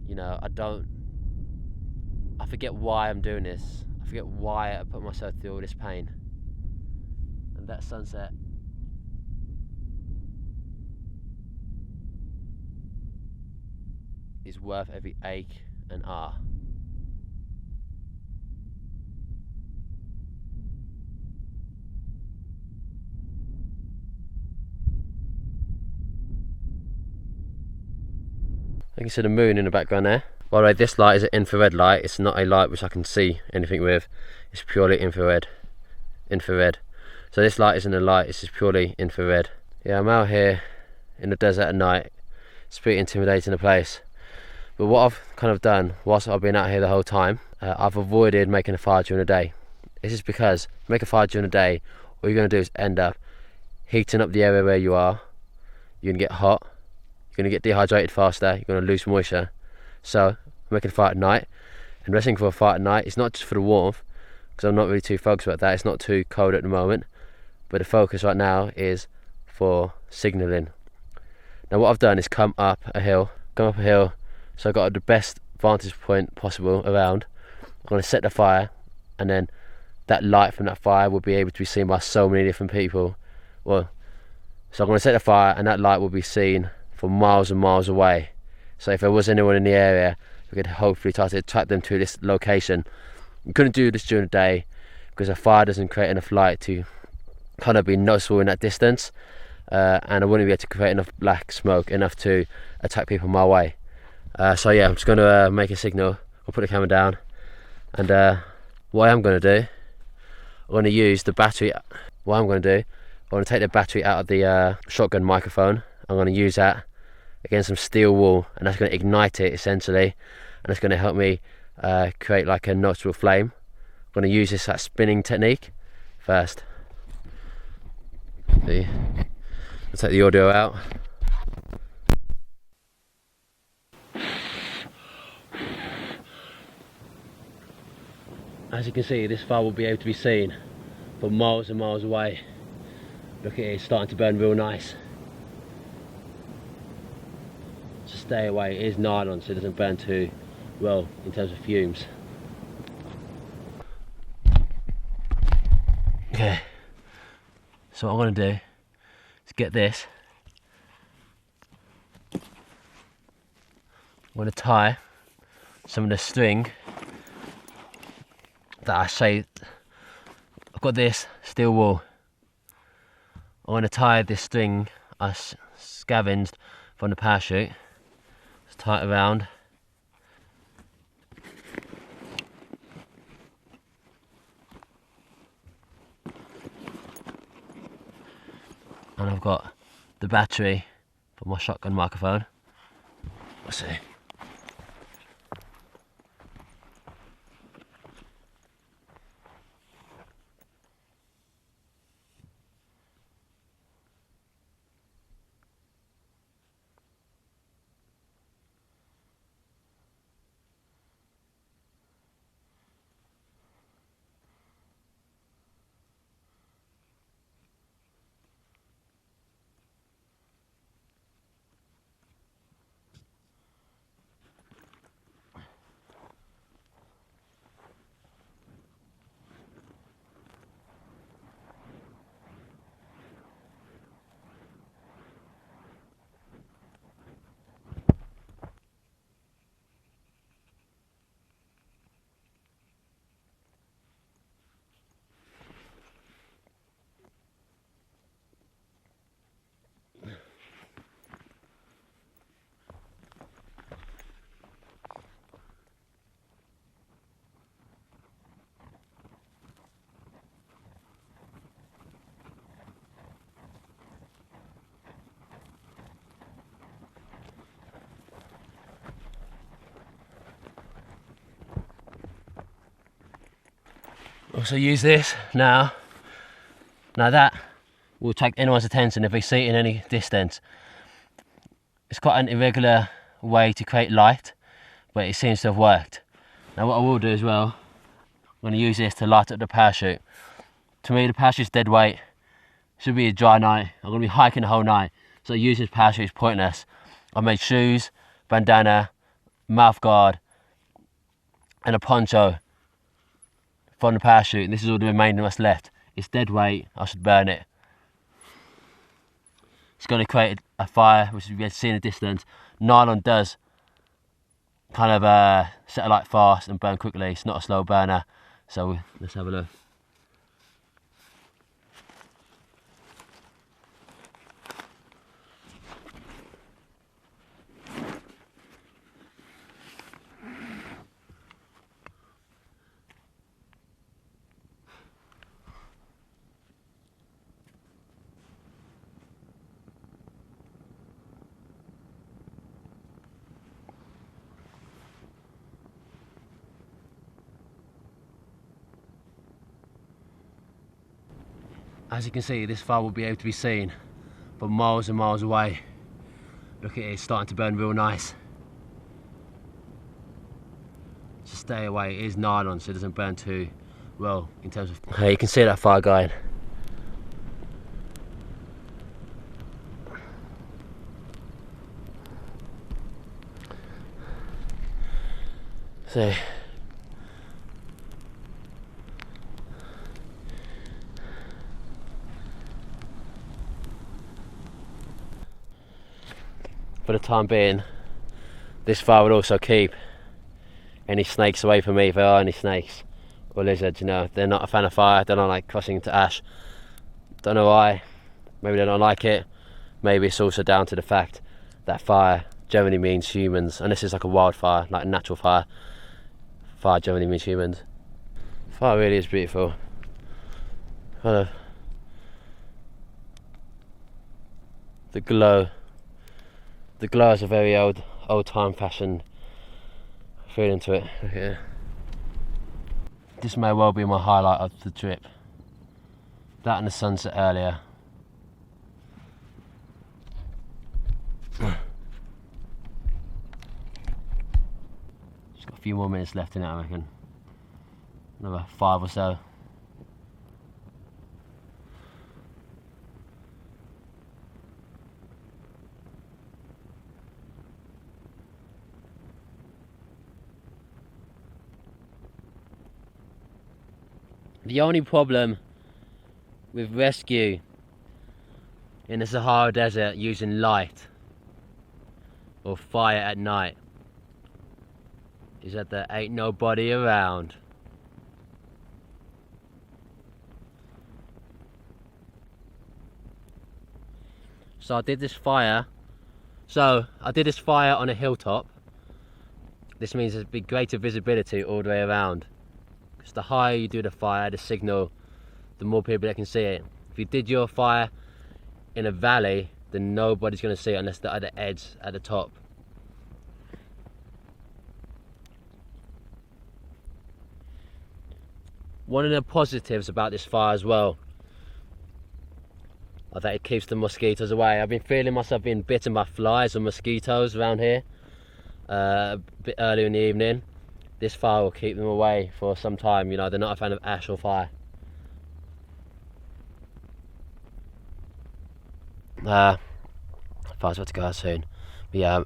you know, I forget why I'm doing this. I forget why I put myself through all this pain. And that sunset is worth every ache and ah. You can see the moon in the background there. By the way, this light is an infrared light. It's not a light which I can see anything with. It's purely infrared. So this light isn't a light, it's just purely infrared. Yeah, I'm out here in the desert at night. It's pretty intimidating a place. But what I've kind of done whilst I've been out here the whole time, I've avoided making a fire during the day. This is because if you make a fire during the day, all you're going to do is end up heating up the area where you are. You're going to get hot. You're going to get dehydrated faster, you're going to lose moisture. So, making a fire at night, and resting for a fire at night, it's not just for the warmth, because I'm not really too focused about that. It's not too cold at the moment, but the focus right now is for signalling. Now what I've done is come up a hill, so I've got the best vantage point possible around. I'm going to set the fire, and then that light from that fire will be able to be seen by so many different people. Well, So I'm going to set the fire, and that light will be seen from miles and miles away. So if there was anyone in the area, we could hopefully try to attract them to this location. We couldn't do this during the day because a fire doesn't create enough light to kind of be noticeable in that distance, and I wouldn't be able to create enough black smoke enough to attract people my way. So yeah, I'm just going to make a signal. I'll put the camera down, and what I am going to do, I'm going to use the battery. What I'm going to do, I'm going to take the battery out of the shotgun microphone. I'm going to use that against some steel wool, and that's going to ignite it essentially, and it's going to help me create like a noticeable flame. I'm going to use this that spinning technique first. See, I'll take the audio out. As you can see, this fire will be able to be seen from miles and miles away. Look at it, it's starting to burn real nice. So stay away, it is nylon so it doesn't burn too well in terms of fumes. Okay, so what I'm going to do is get this. I'm going to tie some of the string that I saved. I've got this steel wool. I'm going to tie this string I scavenged from the parachute. Just tie it around. And I've got the battery for my shotgun microphone. Let's see. Also use this now. Now that will attract anyone's attention if they see it in any distance. It's quite an irregular way to create light, but it seems to have worked. Now what I will do as well, I'm going to use this to light up the parachute. To me the parachute's dead weight. Should be a dry night. I'm going to be hiking the whole night, so using this parachute is pointless. I made shoes, bandana, mouth guard and a poncho from the parachute, and this is all the remainder that's left. It's dead weight, I should burn it. It's going to create a fire, which you can see in the distance. Nylon does kind of set a light fast and burn quickly. It's not a slow burner, so let's have a look. As you can see, this fire will be able to be seen from miles and miles away. Look at it, it's starting to burn real nice. So stay away, it is nylon so it doesn't burn too well in terms of... Hey, you can see that fire going. See. for the time being, this fire would also keep any snakes away from me, if there are any snakes or lizards. You know, they're not a fan of fire, they don't like crossing into ash. Don't know why, maybe they don't like it. Maybe it's also down to the fact that fire generally means humans, and this is like a wildfire, like a natural fire. Fire generally means humans. Fire really is beautiful. The glow is a very old time fashioned feeling to it. Okay. This may well be my highlight of the trip. That and the sunset earlier. Just got a few more minutes left in it, I reckon. Another 5 or so. The only problem with rescue in the Sahara Desert using light or fire at night is that there ain't nobody around. So I did this fire on a hilltop. This means there's be greater visibility all the way around. Because the higher you do the fire, the signal, the more people that can see it. If you did your fire in a valley, then nobody's going to see it unless they're at the edge, at the top. One of the positives about this fire as well are that it keeps the mosquitoes away. I've been feeling myself being bitten by flies and mosquitoes around here a bit earlier in the evening. This fire will keep them away for some time. You know, they're not a fan of ash or fire. Fire's about to go out soon. But yeah,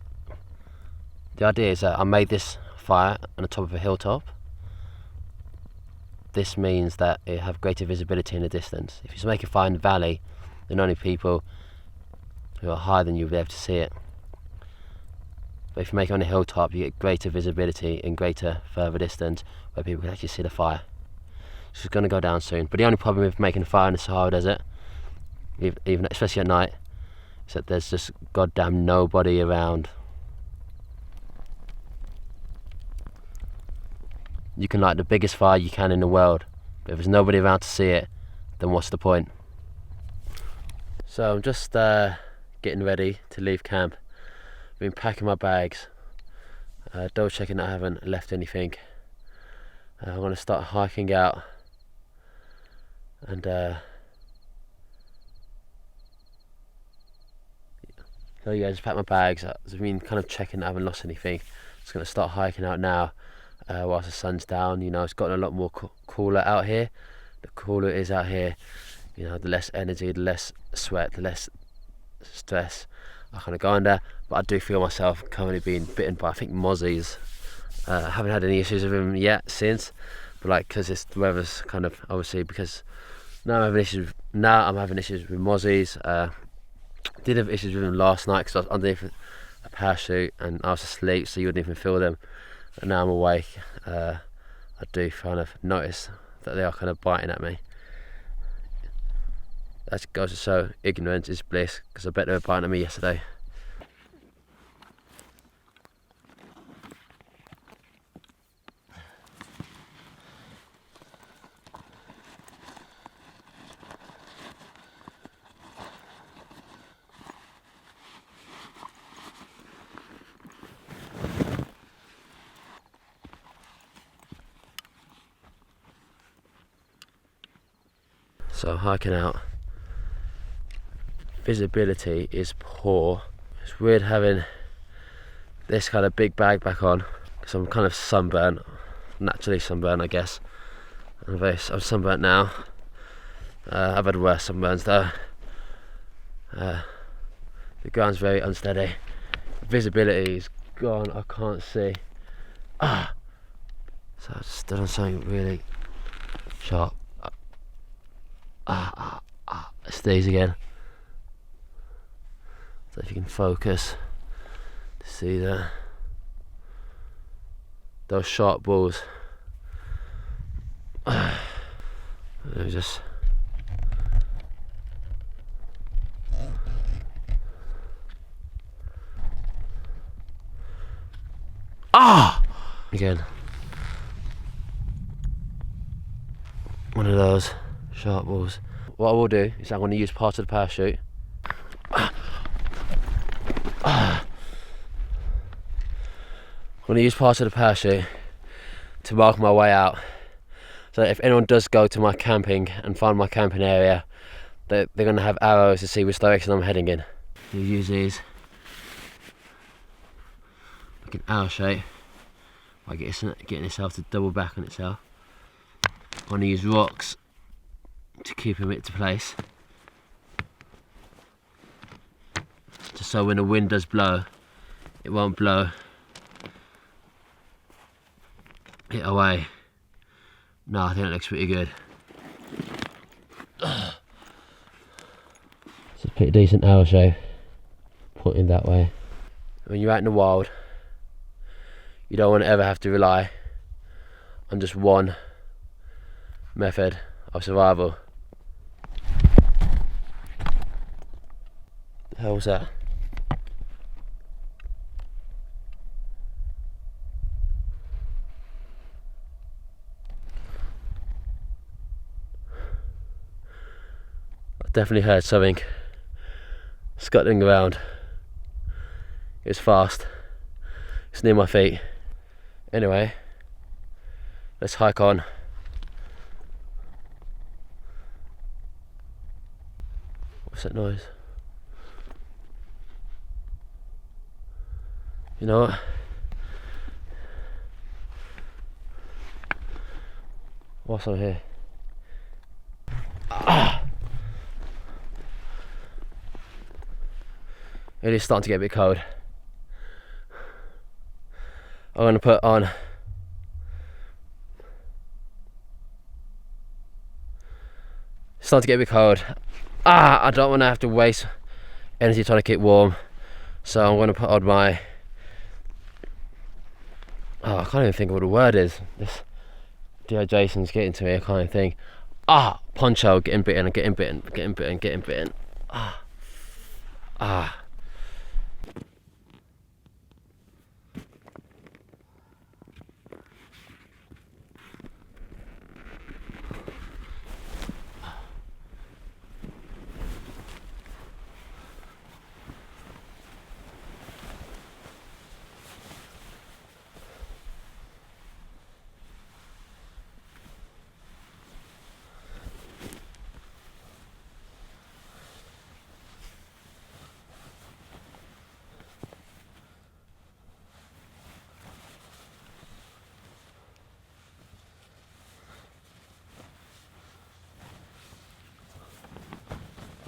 the idea is that I made this fire on the top of a hilltop. This means that it have greater visibility in the distance. If you make a fire in the valley, then only people who are higher than you will be able to see it. But if you make it on a hilltop, you get greater visibility in greater further distance where people can actually see the fire. So it's going to go down soon. But the only problem with making a fire in the Sahara Desert, even especially at night, is that there's just goddamn nobody around. You can light the biggest fire you can in the world, but if there's nobody around to see it, then what's the point? So I'm just getting ready to leave camp. Been packing my bags, double checking that I haven't left anything. I'm going to start hiking out, and so yeah, just pack my bags. I've been kind of checking that I haven't lost anything. Just going to start hiking out now whilst the sun's down. You know, it's gotten a lot more cooler out here. The cooler it is out here, you know, the less energy, the less sweat, the less stress I kind of go under. But I do feel myself currently being bitten by, I think, mozzies. I haven't had any issues with them yet since, but like, because the weather's kind of, obviously, because now I'm having issues with mozzies. Did have issues with them last night because I was underneath a parachute and I was asleep, so you wouldn't even feel them. And now I'm awake, I do kind of notice that they are kind of biting at me. That goes to show ignorance is bliss, because I bet they were biting at me yesterday. So hiking out, visibility is poor. It's weird having this kind of big bag back on because I'm kind of sunburnt, naturally sunburnt, I guess. I'm sunburnt now. I've had worse sunburns though. The ground's very unsteady. Visibility is gone. I can't see. So I just stood on something really sharp. It stays again. So if you can focus, See that? Those sharp balls. They're just. Ah! Again. One of those sharp balls. What I will do is I'm going to use part of the parachute. I'm going to use part of the parachute to mark my way out. So if anyone does go to my camping and find my camping area, they're going to have arrows to see which direction I'm heading in. You use these like an arrow shape by getting itself to double back on itself. I'm going to use rocks to keep it to place, just so when the wind does blow, it won't blow it away. No, I think that looks pretty good. It's a pretty decent arrow shape, pointing that way. When you're out in the wild, you don't want to ever have to rely on just one method of survival. The hell was that? I definitely heard something scuttling around. It's fast. It's near my feet. Anyway, let's hike on. What's that noise? You know what? What's on here? Ah! It is starting to get a bit cold. I'm going to put on it's starting to get a bit cold. I don't want to have to waste energy trying to keep warm, so I'm going to put on my I can't even think of what the word is. This dehydration's getting to me. I can't even think. Poncho, getting bitten.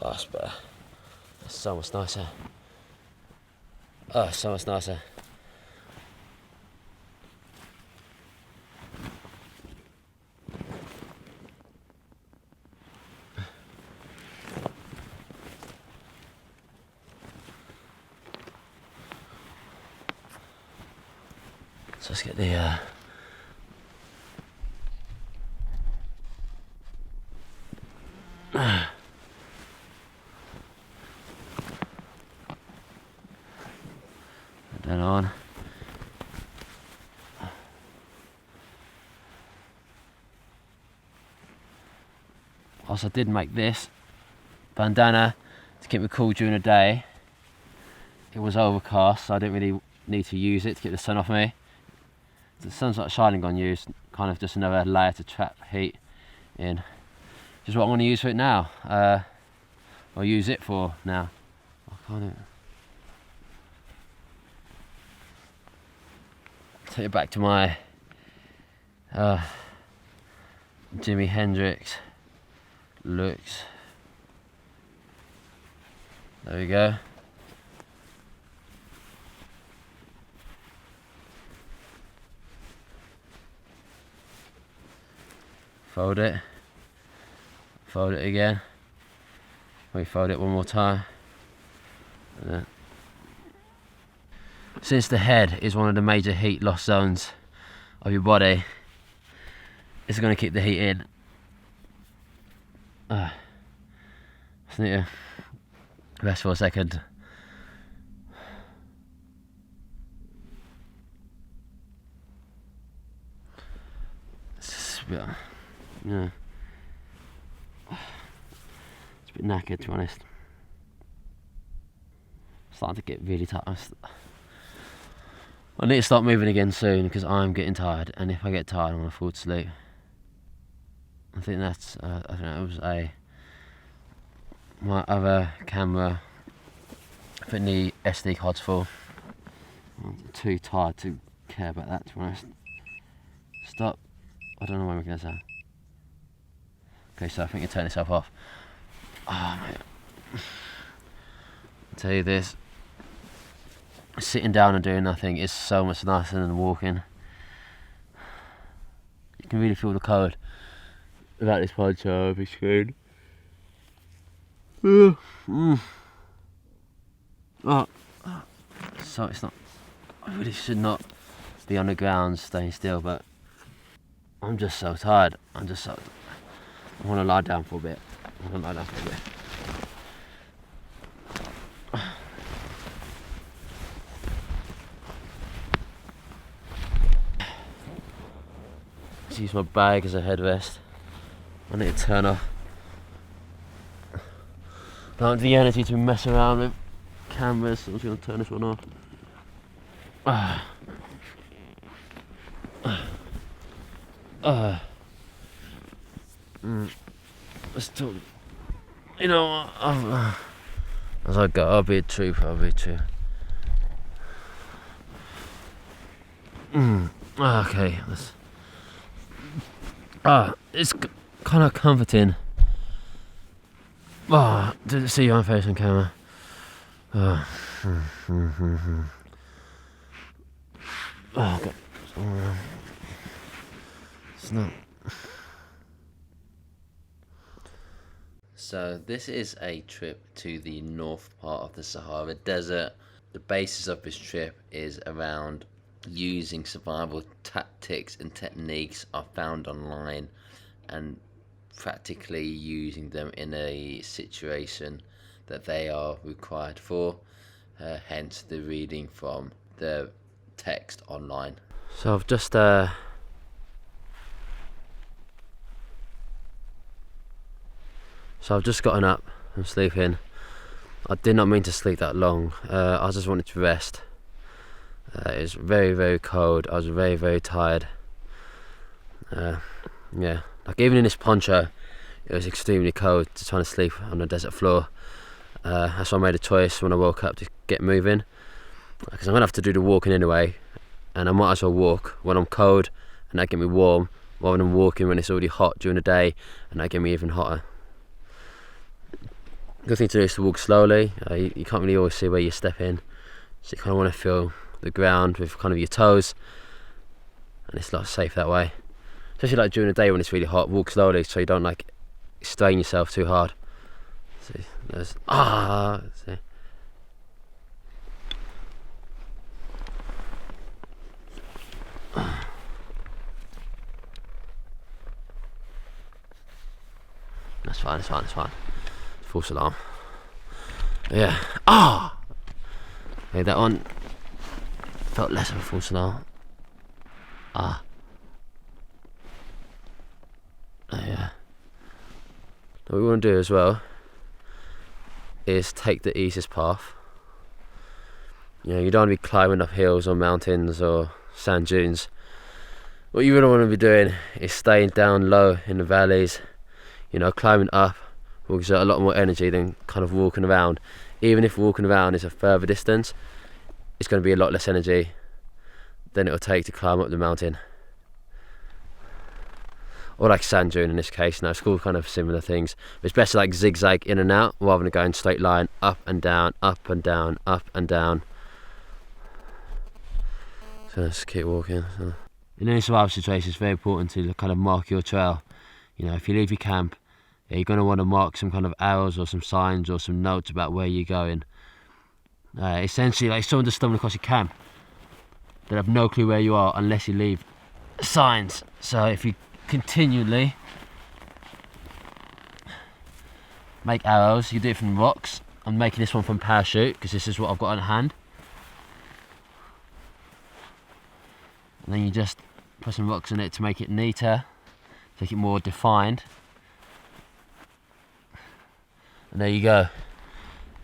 Oh, that's better. That's so much nicer. Oh, so much nicer. So let's get the then on. Also, I did make this bandana to keep me cool during the day. It was overcast, so I didn't really need to use it to keep the sun off me. The sun's not shining on you, it's kind of just another layer to trap heat in. Which is what I'm going to use for it now. Or use it for now. I can't. Take it back to my Jimi Hendrix looks. There we go. Fold it again, we fold it one more time, since the head is one of the major heat loss zones of your body, it's going to keep the heat in. Just need to rest for a second. It's a bit, yeah. It's a bit knackered, to be honest. Starting to get really tired. I need to start moving again soon because I'm getting tired, and if I get tired, I'm gonna fall asleep. I think that's. I think it was my other camera. I think the SD card's full. I'm too tired to care about that, to be honest. Stop. I don't know why I'm making that sound. Okay, so I think you turn yourself off. Oh man. I'll tell you this. Sitting down and doing nothing is so much nicer than walking. You can really feel the cold without this poncho over screen. So it's not. I really should not be on the ground staying still, but I'm just so tired. I want to lie down for a bit. Use my bag as a headrest. I need to turn off. I don't have the energy to mess around with cameras, so I'm just going to turn this one off. Let's talk. You know what? As I go, I'll be a trooper. Okay, let's. It's kind of comforting. To see your own face on camera. Okay. It's not. So this is a trip to the north part of the Sahara Desert. The basis of this trip is around using survival tactics and techniques are found online and practically using them in a situation that they are required for, hence the reading from the text online. So I've just gotten up. I'm sleeping. I did not mean to sleep that long. I just wanted to rest. It was very, very cold. I was very, very tired. Yeah, like even in this poncho, it was extremely cold to trying to sleep on the desert floor. That's why I made a choice when I woke up to get moving, because I'm gonna have to do the walking anyway, and I might as well walk when I'm cold and that get me warm, rather than walking when it's already hot during the day and that get me even hotter. Good thing to do is to walk slowly. You can't really always see where you're stepping, so you kind of want to feel the ground with kind of your toes, and it's not safe that way, especially like during the day when it's really hot. Walk slowly so you don't like strain yourself too hard. See, there's see. That's fine. False alarm. Yeah. Okay, that one felt less of a false alarm. Yeah. What we want to do as well is take the easiest path. You know, you don't want to be climbing up hills or mountains or sand dunes. What you really want to be doing is staying down low in the valleys. You know, climbing up will exert a lot more energy than kind of walking around. Even if walking around is a further distance, it's going to be a lot less energy than it'll take to climb up the mountain. Or like sand dune in this case. Now it's all kind of similar things, but it's better like zigzag in and out rather than going straight line, up and down, up and down, up and down. So let's keep walking. In any survival situation, it's very important to kind of mark your trail. You know, if you leave your camp, you're going to want to mark some kind of arrows or some signs or some notes about where you're going. Essentially, like if someone just stumbled across your camp they'll have no clue where you are unless you leave signs. So if you continually make arrows, you do it from rocks. I'm making this one from parachute because this is what I've got on hand. And then you just put some rocks in it to make it neater, make it more defined. And there you go.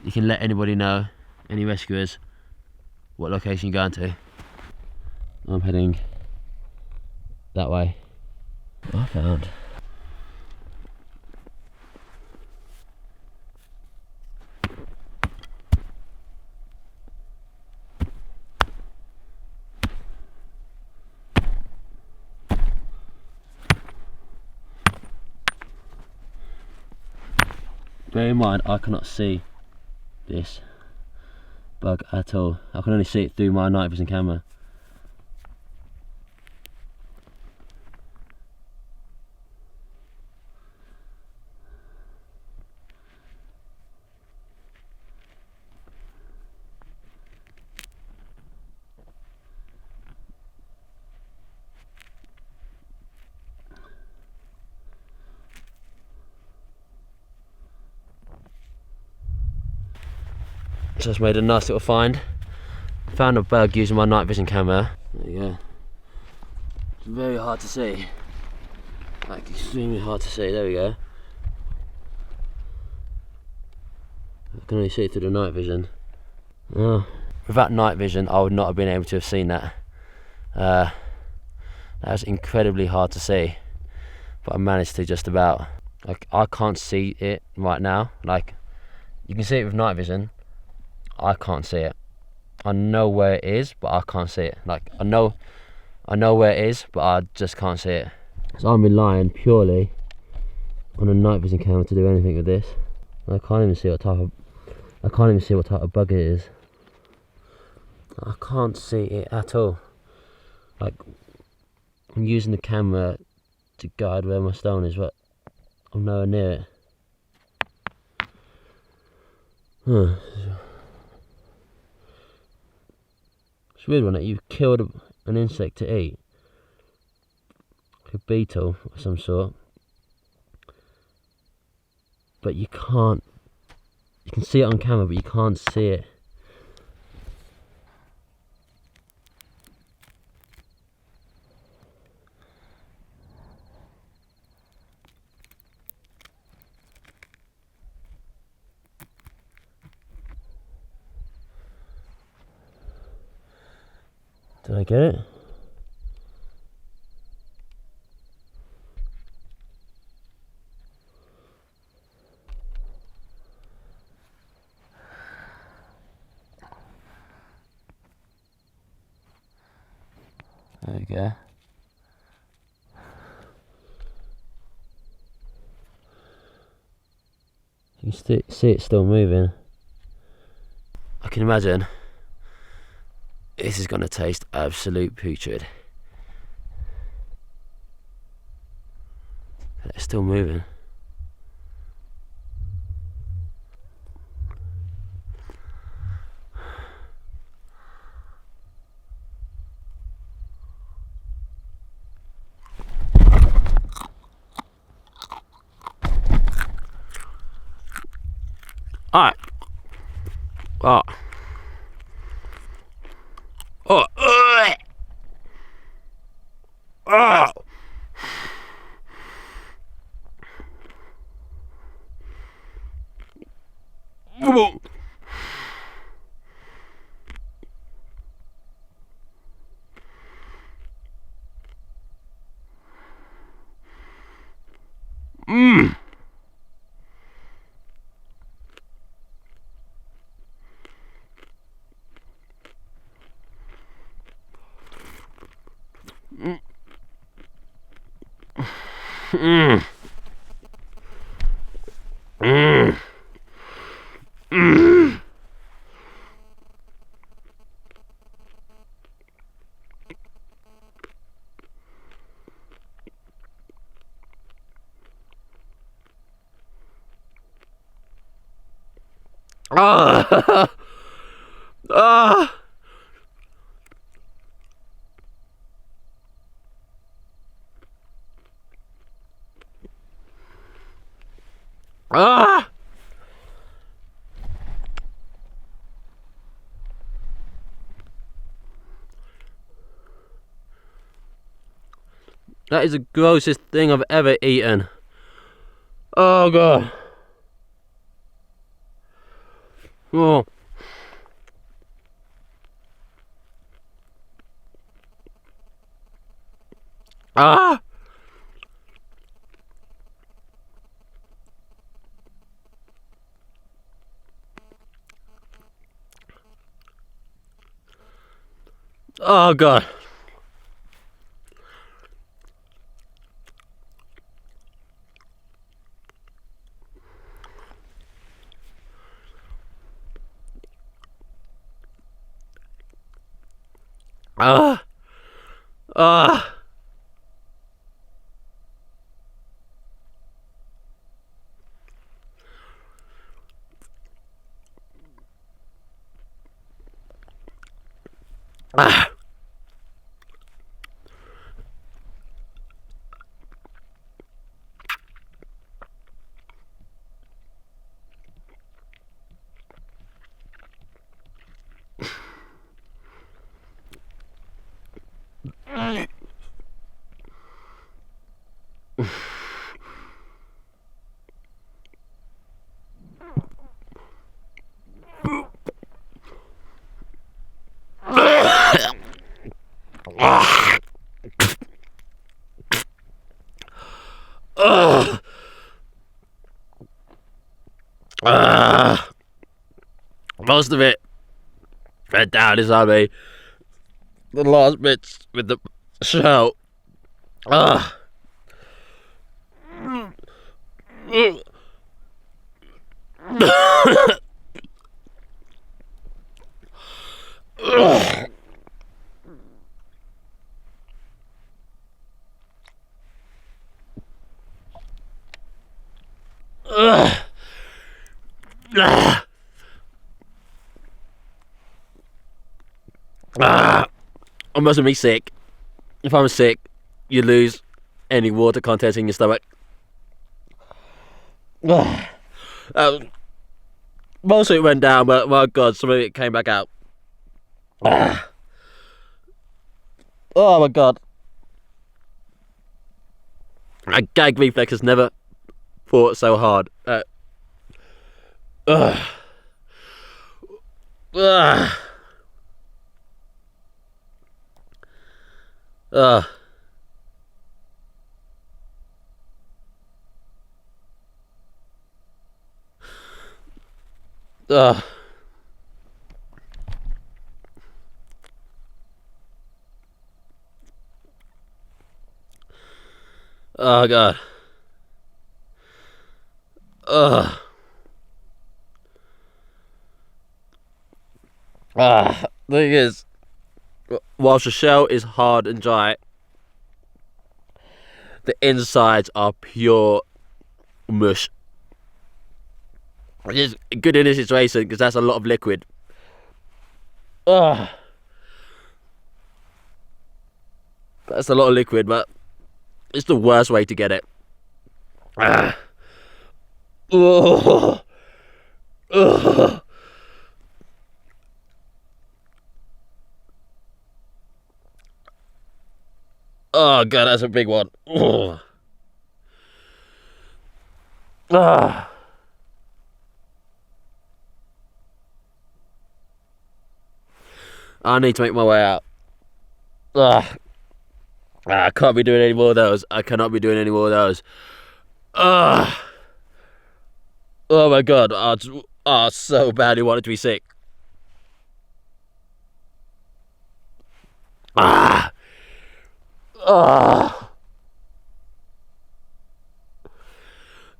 You can let anybody know, any rescuers, what location you're going to. I'm heading that way. I found. Bear in mind, I cannot see this bug at all. I can only see it through my night vision camera. Just made a nice little find. Found a bug using my night vision camera. There you go. It's very hard to see. Like extremely hard to see. There we go. I can only see it through the night vision. Oh. Without night vision, I would not have been able to have seen that. That was incredibly hard to see, but I managed to just about. Like I can't see it right now. Like you can see it with night vision. I can't see it. I know where it is, but I can't see it. Like I know where it is, but I just can't see it. So I'm relying purely on a night vision camera to do anything with this. I can't even see what type of bug it is. I can't see it at all. Like I'm using the camera to guide where my stone is, but I'm nowhere near it. Huh. It's weird one that you've killed an insect to eat, like a beetle of some sort, but you can't. You can see it on camera, but you can't see it. Did I get it? There we go. You can see it still moving. I can imagine this is going to taste absolute putrid. It's still moving. Alright. Oh. Oh. Oh. Mmm. Mm. Mm. Mm. Ah. Ah. Ah! That is the grossest thing I've ever eaten. Oh god. Oh. Ah! Oh god. Ah. Ah. Ah. Most of it went down inside me. The last bits with the shell. Ah. I mustn't be sick. If I'm sick, you lose any water content in your stomach. Most of it went down, but my god, some of it came back out. Oh my god. My gag reflex has never fought so hard. Oh god. Thing is, whilst the shell is hard and dry, the insides are pure mush. Which is good in this situation because that's a lot of liquid. That's a lot of liquid, but it's the worst way to get it. Oh god, that's a big one. I need to make my way out. I can't be doing any more of those. I cannot be doing any more of those. Oh my god, I so badly wanted to be sick. That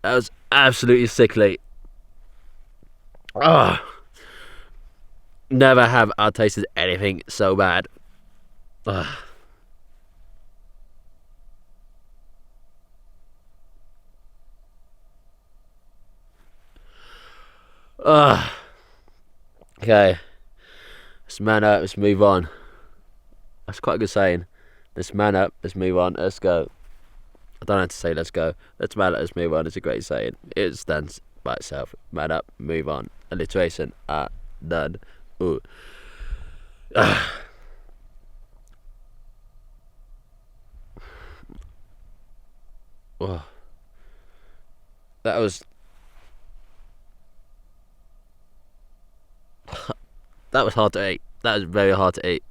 was absolutely sickly. Never have I tasted anything so bad. Okay. Let's man up, let's move on. That's quite a good saying. Let's man up, let's move on, let's go. I don't have to say let's go. Let's man, let's move on. It's a great saying. It stands by itself. Man up, move on. Alliteration. Done. Ooh. Oh. That was hard to eat. That was very hard to eat.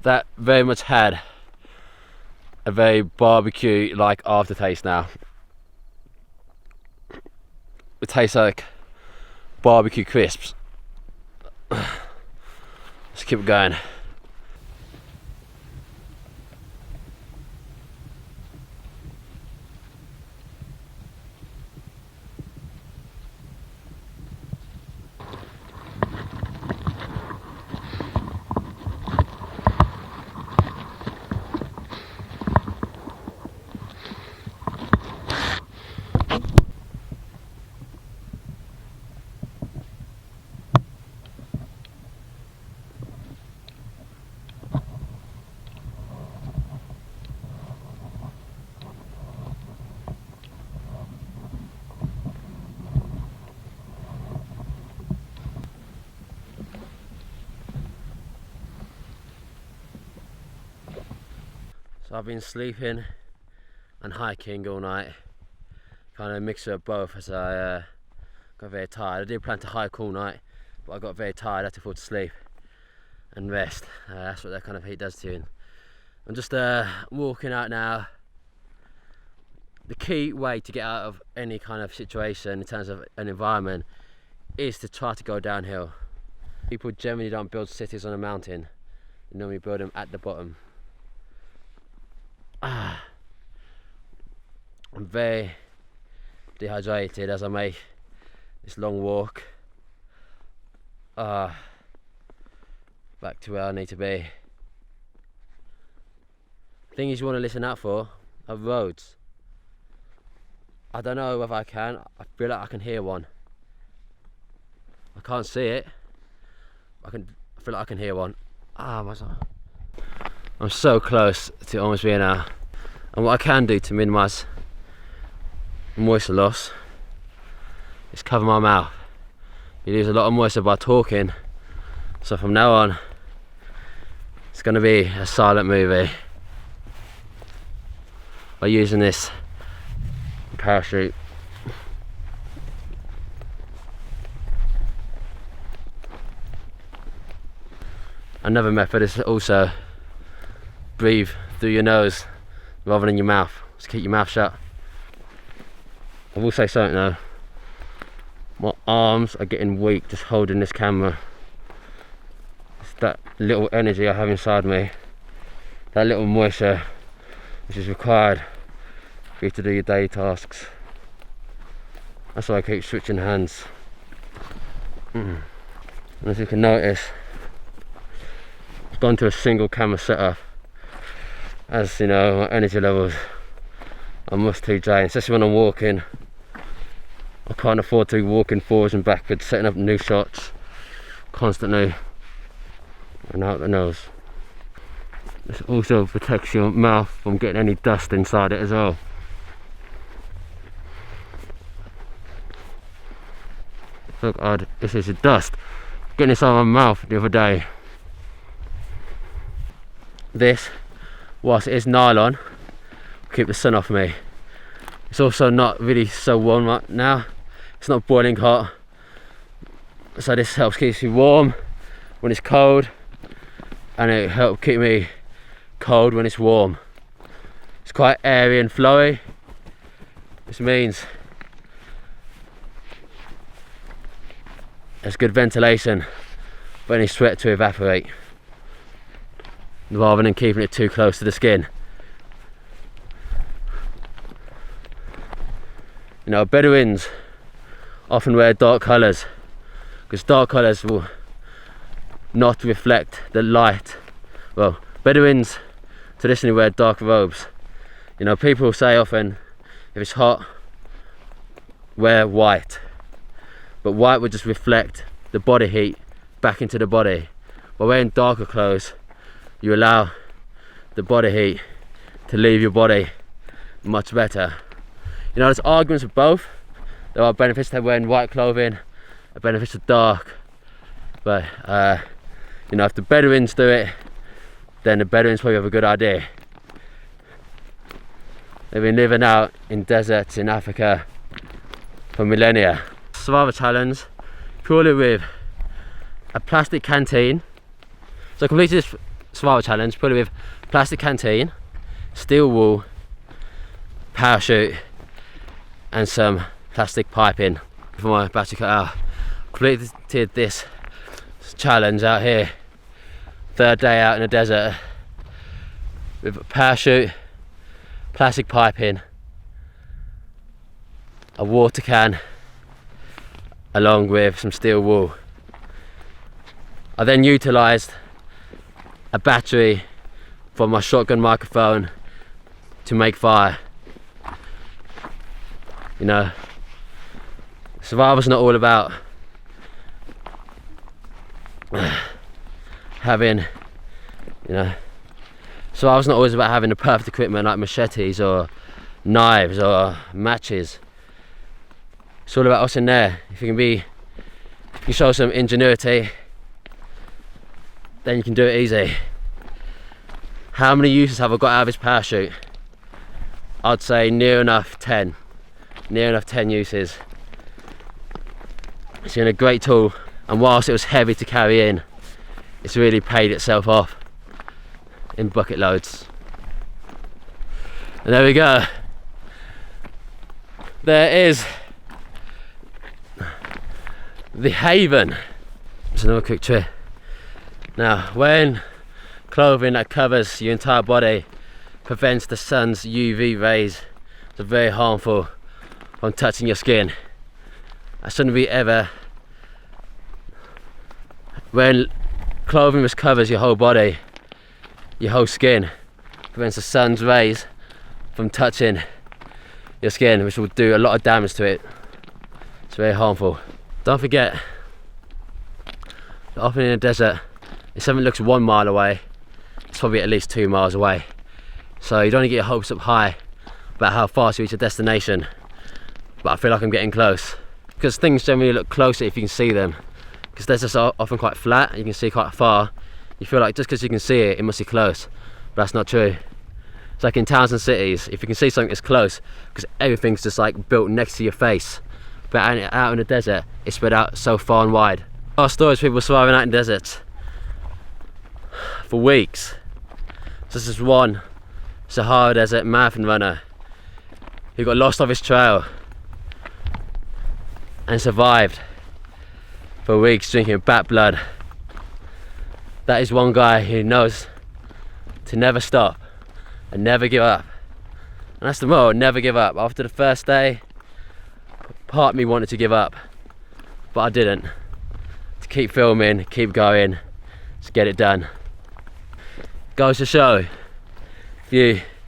That very much had a very barbecue-like aftertaste now. It tastes like barbecue crisps. Let's keep it going. So I've been sleeping and hiking all night, kind of a mixture of both as I got very tired. I did plan to hike all night, but I got very tired. I had to fall to sleep and rest. That's what that kind of heat does to you. I'm just walking out now. The key way to get out of any kind of situation in terms of an environment is to try to go downhill. People generally don't build cities on a mountain. They normally build them at the bottom. I'm very dehydrated as I make this long walk back to where I need to be. Things you want to listen out for are roads. I don't know whether I can. I feel like I can hear one. I can't see it. I feel like I can hear one. I'm so close to almost being out. And what I can do to minimise moisture loss is cover my mouth. You lose a lot of moisture by talking, so from now on it's going to be a silent movie by using this parachute. Another method is also breathe through your nose rather than your mouth. Just keep your mouth shut. I will say something though. My arms are getting weak just holding this camera. It's that little energy I have inside me, that little moisture which is required for you to do your daily tasks. That's why I keep switching hands. And as you can notice, I've gone to a single camera setup. As you know, my energy levels are much too drained, especially when I'm walking. I can't afford to be walking forwards and backwards, setting up new shots constantly and out the nose. This also protects your mouth from getting any dust inside it as well. Look, this is the dust getting inside my mouth the other day. This, whilst it is nylon, will keep the sun off me. It's also not really so warm right now. It's not boiling hot, so this helps keep you warm when it's cold. and it helps keep me cold when it's warm. It's quite airy and flowy, which means there's good ventilation for any sweat to evaporate, rather than keeping it too close to the skin. You know, Bedouins often wear dark colours because dark colours will not reflect the light. Well, Bedouins traditionally wear dark robes. You know, people say often, if it's hot, wear white. But white would just reflect the body heat back into the body. By wearing darker clothes, you allow the body heat to leave your body much better. You know, there's arguments for both. There are benefits to wearing white clothing, benefits to dark. But you know, if the Bedouins do it, then the Bedouins probably have a good idea. They've been living out in deserts in Africa for millennia. Survival challenge purely with a plastic canteen. So I completed this survival challenge purely with plastic canteen, steel wool, parachute, and some plastic piping for my battery cut out. Completed this challenge out here, third day out in the desert, with a parachute, plastic piping, a water can, along with some steel wool. I then utilised a battery from my shotgun microphone to make fire. You know, survival's not all about having, you know, survival's not always about having the perfect equipment like machetes or knives or matches. It's all about us in there. If you can show some ingenuity, then you can do it easy. How many uses have I got out of this parachute? I'd say near enough 10 uses. It's been a great tool, and whilst it was heavy to carry in, it's really paid itself off in bucket loads. And there we go. There is the haven. It's another quick trick. Now, wearing clothing that covers your entire body prevents the sun's UV rays, which are very harmful, from touching your skin. That shouldn't be ever. Wearing clothing which covers your whole body, your whole skin, prevents the sun's rays from touching your skin, which will do a lot of damage to it. It's very harmful. Don't forget, often in the desert, if something looks 1 mile away, it's probably at least 2 miles away. So you don't want to get your hopes up high about how fast you reach your destination. But I feel like I'm getting close, because things generally look closer if you can see them. Because deserts are often quite flat and you can see quite far. You feel like just because you can see it, it must be close. But that's not true. It's like in towns and cities, if you can see something that's close, because everything's just like built next to your face. But out in the desert, it's spread out so far and wide. Our stories, people surviving out in deserts for weeks. So this is one Sahara Desert marathon runner who got lost off his trail and survived for weeks drinking bat blood. That is one guy who knows to never stop and never give up. And that's the motto, never give up. After the first day, part of me wanted to give up, but I didn't. To keep filming, keep going, just get it done. Goes to show, if you